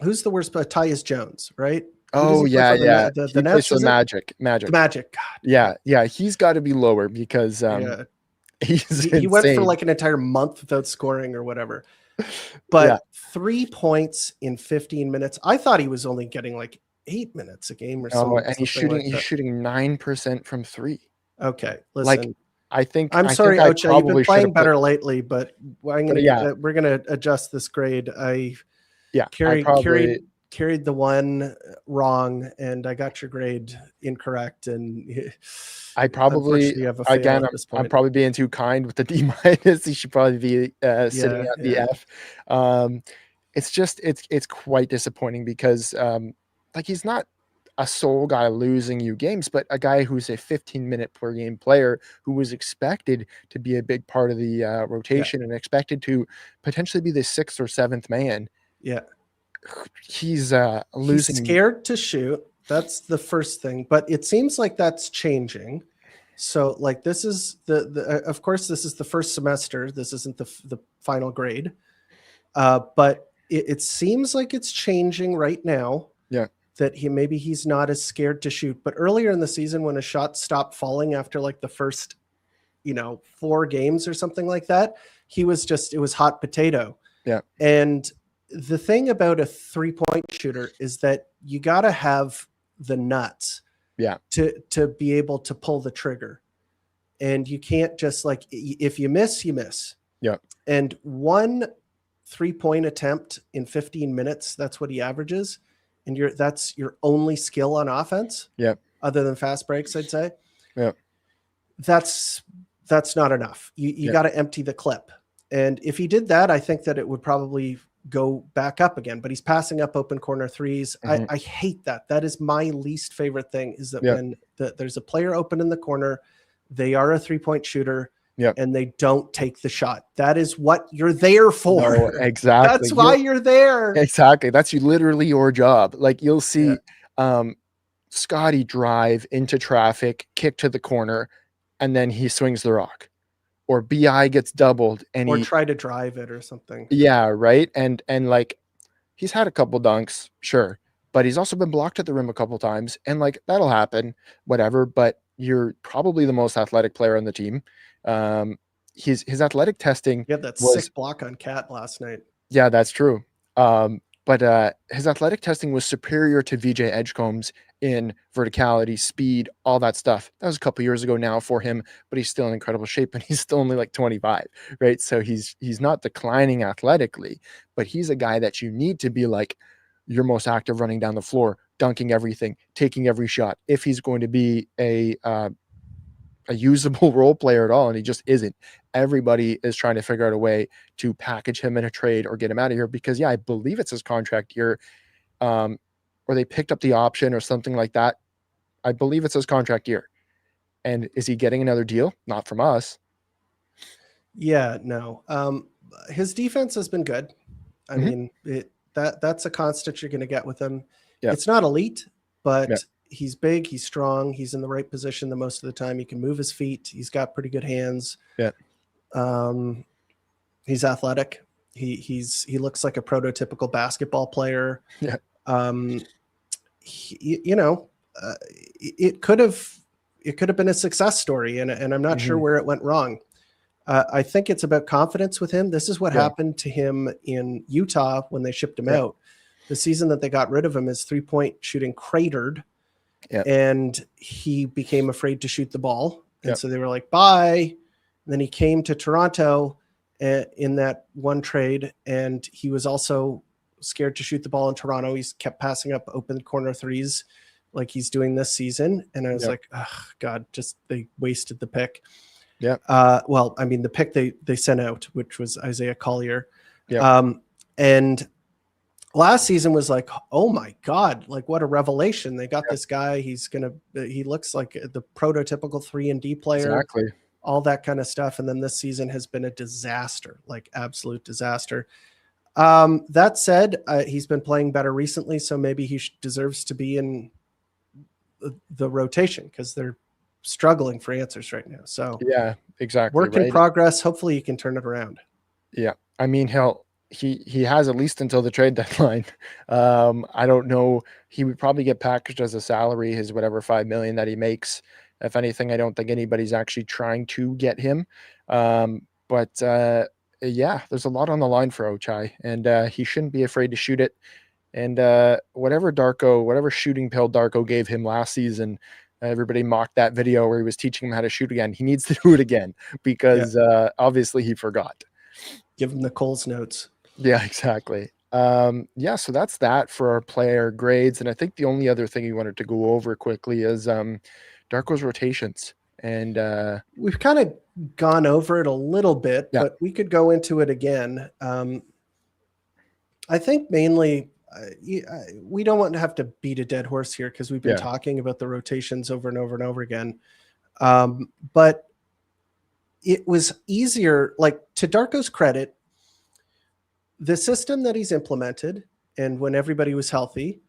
who's the worst? Tyus Jones, right? Who does Oh he play yeah, for? yeah. The He plays Nets, for is the it? Magic. The Magic. God. Yeah. He's got to be lower because Yeah. he's He went for insane. like an entire month without scoring or whatever. Yeah. But 3 points in 15 minutes. I thought he was only getting like 8 minutes a game or Oh, something. and he's shooting 9% from 3. Okay, Like, listen. I think I'm sorry, I Ocha. You've been probably should playing have put. better lately, but we're gonna adjust this grade. I carried the one wrong, and I got your grade incorrect, and I probably unfortunately have a fail again. at this point. I'm probably being too kind with the D-. He should probably be sitting at the F. It's just it's quite disappointing because like he's not a sole guy losing you games, but a guy who's a 15-minute per game player who was expected to be a big part of the rotation and expected to potentially be the 6th or 7th man. Yeah. He's losing. He's scared to shoot. That's the first thing, but it seems like that's changing. So like this is the of course this is the first semester. This isn't the final grade. But it seems like it's changing right now. Yeah. That he's not as scared to shoot. But earlier in the season, when a shot stopped falling after like the first, 4 games or something like that, it was hot potato. Yeah. And the thing about a 3-point shooter is that you got to have the nuts. Yeah. To be able to pull the trigger. And you can't just like, if you miss, you miss. Yeah. And one 3-point attempt in 15 minutes, that's what he averages. And that's your only skill on offense. Yeah. Other than fast breaks, I'd say. Yeah. That's not enough. You got to empty the clip. And if he did that, I think that it would probably go back up again, but he's passing up open corner threes. Mm-hmm. I hate that. That is my least favorite thing is that when there's a player open in the corner, they are a 3-point shooter. And they don't take the shot. That is what you're there for. No, exactly. That's why you're there. Exactly. That's literally your job. Like you'll see Scotty drive into traffic, kick to the corner, and then he swings the rock. Or BI gets doubled and or try to drive it or something. Yeah, right. And like he's had a couple dunks, sure. But he's also been blocked at the rim a couple times. And like that'll happen, whatever. But you're probably the most athletic player on the team. His athletic testing. He had that sick block on Cat last night. Yeah, that's true. But his athletic testing was superior to VJ Edgecombe's in verticality, speed, all that stuff. That was a couple years ago now for him, but he's still in incredible shape and he's still only like 25, right? So he's not declining athletically, but he's a guy that you need to be like your most active running down the floor, dunking everything, taking every shot. If he's going to be a usable role player at all, and he just isn't. Everybody is trying to figure out a way to package him in a trade or get him out of here because, I believe it's his contract year, or they picked up the option or something like that. I believe it's his contract year. And is he getting another deal? Not from us. Yeah, no. His defense has been good. I mean, that's a constant you're going to get with him. Yeah. It's not elite, but he's big, he's strong, he's in the right position the most of the time. He can move his feet. He's got pretty good hands. Yeah. He's athletic. He looks like a prototypical basketball player. Yeah. It could have been a success story, and I'm not sure where it went wrong. I think it's about confidence with him. This is what happened to him in Utah when they shipped him out. The season that they got rid of him, his 3-point shooting cratered. And he became afraid to shoot the ball. And so they were like, bye. And then he came to Toronto in that one trade. And he was also scared to shoot the ball in Toronto. He's kept passing up open corner threes like he's doing this season. And I was like, oh, God, they wasted the pick. Yeah. Well, I mean, the pick they sent out, which was Isaiah Collier. Yeah. And last season was like, oh my God, like what a revelation. They got this guy. He looks like the prototypical 3-and-D player, exactly. All that kind of stuff. And then this season has been a disaster, like absolute disaster. That said, he's been playing better recently. So maybe he deserves to be in the rotation because they're struggling for answers right now. So Yeah, exactly. work in progress. Hopefully you can turn it around. Yeah. I mean, he has at least until the trade deadline. I don't know. He would probably get packaged as a salary, his whatever 5 million that he makes. If anything, I don't think anybody's actually trying to get him. But yeah, there's a lot on the line for Ochai, and he shouldn't be afraid to shoot it. And whatever shooting pill Darko gave him last season, everybody mocked that video where he was teaching him how to shoot again. He needs to do it again because obviously he forgot. Give him the Coles notes. Yeah, exactly. Yeah, so that's that for our player grades. And I think the only other thing we wanted to go over quickly is Darko's rotations. And we've kind of gone over it a little bit, yeah. but we could go into it again. I think mainly we don't want to have to beat a dead horse here because we've been talking about the rotations over and over and over again. But it was easier, like to Darko's credit, the system that he's implemented, and when everybody was healthy,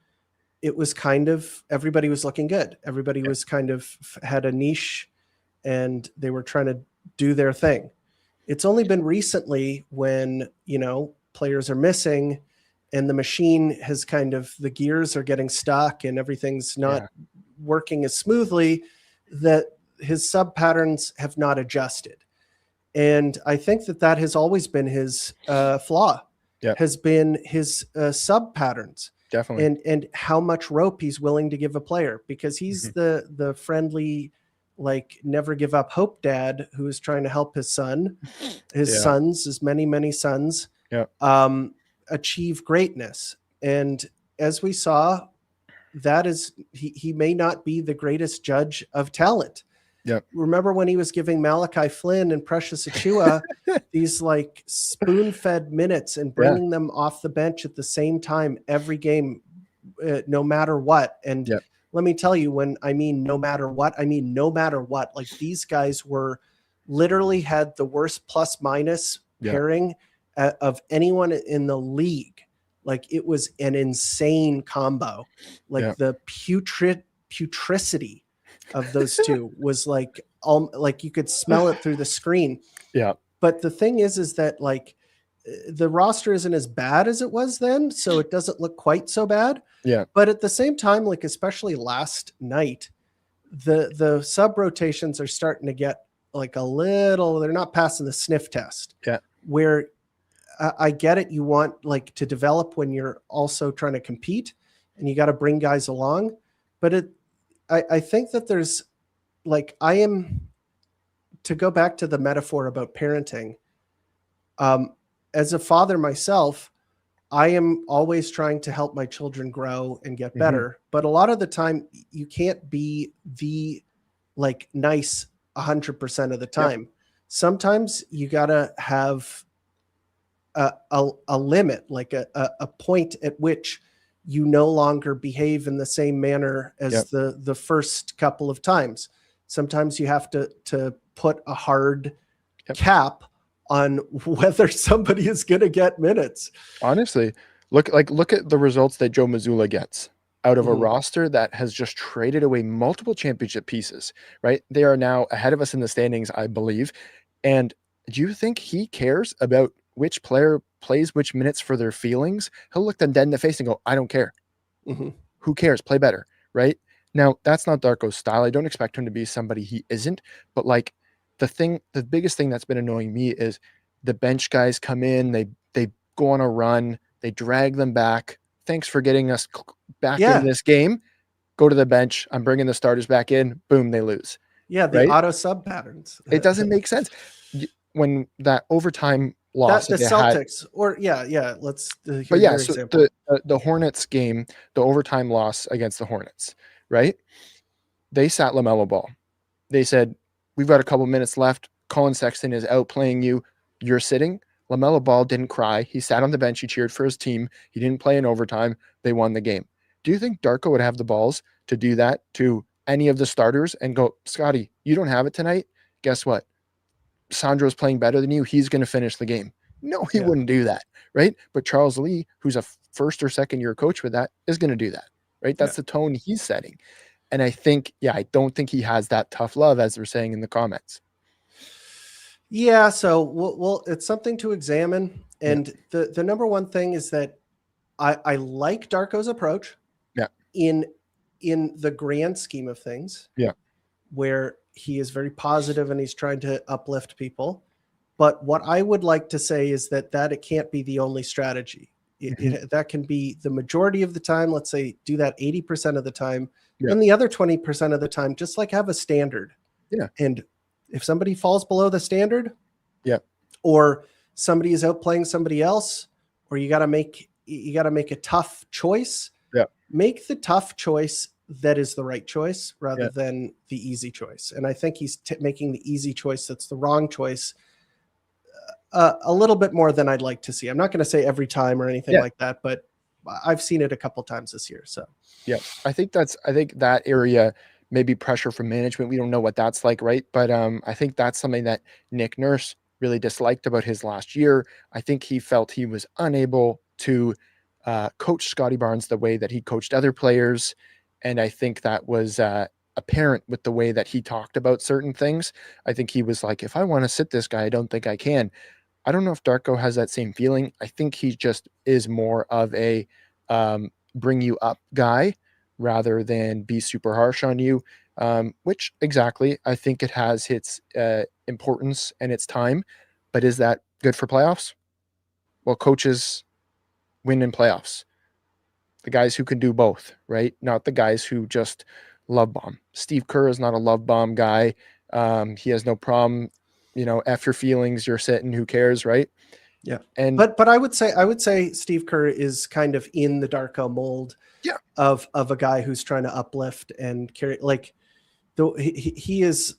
it was kind of, everybody was looking good. Everybody was kind of had a niche and they were trying to do their thing. It's only been recently when, you know, players are missing and the machine has kind of, the gears are getting stuck and everything's not working as smoothly, that his sub patterns have not adjusted. And I think that has always been his flaw, has been his sub patterns. Definitely. And how much rope he's willing to give a player, because he's the friendly, like, never give up hope dad who is trying to help his son, his sons, his many sons, achieve greatness. And as we saw, that is, he may not be the greatest judge of talent. Remember when he was giving Malachi Flynn and Precious Achua these like spoon-fed minutes and bringing them off the bench at the same time every game, no matter what. And let me tell you, when I mean no matter what, I mean no matter what. Like, these guys were literally had the worst plus-minus pairing of anyone in the league. Like, it was an insane combo. Like the putricity of those two was like you could smell it through the screen. But the thing is that like the roster isn't as bad as it was then, so it doesn't look quite so bad. But at the same time, like especially last night, the sub rotations are starting to get like a little, they're not passing the sniff test. Where I get it, you want like to develop when you're also trying to compete and you got to bring guys along, but I think that there's like, to go back to the metaphor about parenting, as a father myself, I am always trying to help my children grow and get better. But a lot of the time you can't be the like nice 100% of the time. Sometimes you got to have a limit, like a point at which you no longer behave in the same manner as the first couple of times. Sometimes you have to put a hard cap on whether somebody is going to get minutes. Honestly, look at the results that Joe Mazzulla gets out of a roster that has just traded away multiple championship pieces, right? They are now ahead of us in the standings, I believe. And do you think he cares about which player plays which minutes for their feelings? He'll look them dead in the face and go, I don't care. Who cares? Play better, right? Now, that's not Darko's style. I don't expect him to be somebody he isn't. But like the biggest thing that's been annoying me is the bench guys come in, they go on a run, they drag them back. Thanks for getting us back in this game. Go to the bench. I'm bringing the starters back in. Boom, they lose. The auto sub patterns. It doesn't make sense. When that overtime loss, the Celtics had, let's but yeah, so the Hornets game, the overtime loss against the Hornets, right? They sat LaMelo Ball. They said, we've got a couple minutes left. Colin Sexton is outplaying you. You're sitting. LaMelo Ball didn't cry. He sat on the bench. He cheered for his team. He didn't play in overtime. They won the game. Do you think Darko would have the balls to do that to any of the starters and go, Scotty, you don't have it tonight? Guess what? Sandro's playing better than you. He's going to finish the game. No, he wouldn't do that, right? But Charles Lee, who's a first or second year coach with that, is going to do that, right? That's the tone he's setting. And I think, I don't think he has that tough love, as we're saying in the comments. Yeah, so well, it's something to examine. And the number one thing is that I like Darko's approach. Yeah. In the grand scheme of things. Yeah. Where he is very positive and he's trying to uplift people. But what I would like to say is that it can't be the only strategy. That can be the majority of the time. Let's say do that 80% of the time. Yeah. Then the other 20% of the time, just like have a standard. Yeah. And if somebody falls below the standard, or somebody is outplaying somebody else, or you got to make a tough choice. Yeah. Make the tough choice that is the right choice rather than the easy choice. And I think he's making the easy choice that's the wrong choice a little bit more than I'd like to see. I'm not going to say every time or anything like that, but I've seen it a couple times this year. So I think that area, maybe pressure from management, we don't know what that's like, right? But I think that's something that Nick Nurse really disliked about his last year. I think he felt he was unable to coach Scotty Barnes the way that he coached other players. And I think that was apparent with the way that he talked about certain things. I think he was like, if I want to sit this guy, I don't think I can. I don't know if Darko has that same feeling. I think he just is more of a bring you up guy rather than be super harsh on you, which exactly, I think it has its importance and its time. But is that good for playoffs? Well, coaches win in playoffs. The guys who can do both, right? Not the guys who just love bomb. Steve Kerr is not a love bomb guy. He has no problem, F your feelings, you're sitting, who cares, right? Yeah. And but I would say Steve Kerr is kind of in the Darko mold of a guy who's trying to uplift and carry, like he is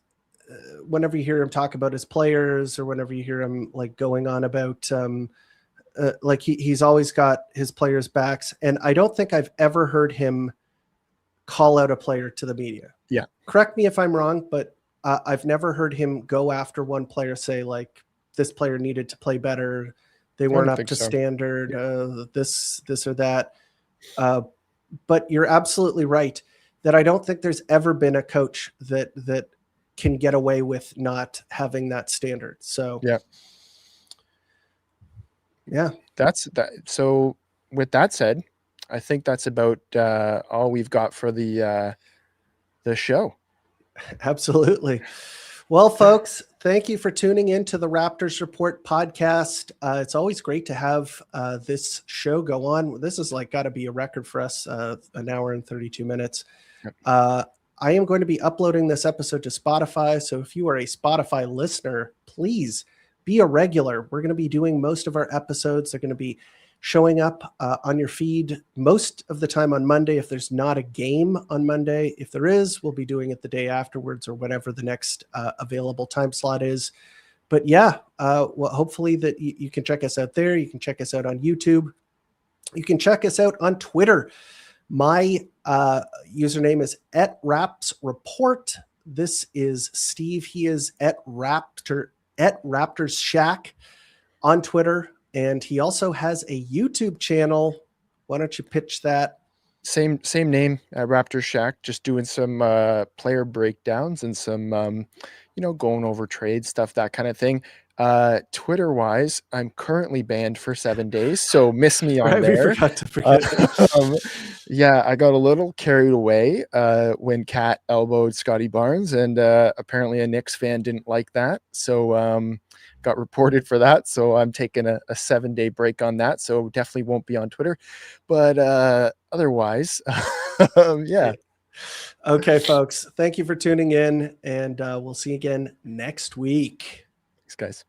whenever you hear him talk about his players or whenever you hear him like going on about like he's always got his players' backs. And I don't think I've ever heard him call out a player to the media. Yeah. Correct me if I'm wrong, but I've never heard him go after one player, say like this player needed to play better. They weren't up to standard, this or that. But you're absolutely right that I don't think there's ever been a coach that can get away with not having that standard. So yeah, that's that. So with that said, I think that's about all we've got for the show. Absolutely. Well, folks, thank you for tuning in to the Raptors Report podcast. It's always great to have this show go on. This is got to be a record for us, an hour and 32 minutes. I am going to be uploading this episode to Spotify. So if you are a Spotify listener, please be a regular. We're going to be doing most of our episodes. They're going to be showing up on your feed most of the time on Monday. If there's not a game on Monday, if there is, we'll be doing it the day afterwards or whatever the next available time slot is. But yeah, well, hopefully that you can check us out there. You can check us out on YouTube. You can check us out on Twitter. My username is @RapsReport. This is Steve. He is @Raptors Shack on Twitter. And he also has a YouTube channel. Why don't you pitch that? Same name, Raptors Shack, just doing some player breakdowns and some, going over trade stuff, that kind of thing. Twitter wise, I'm currently banned for 7 days, so miss me on there. We forgot to forget. Yeah, I got a little carried away when Kat elbowed Scotty Barnes, and apparently a Knicks fan didn't like that. So got reported for that. So I'm taking a 7-day break on that. So definitely won't be on Twitter. But otherwise, yeah. Okay, folks. Thank you for tuning in, and we'll see you again next week. Thanks, guys.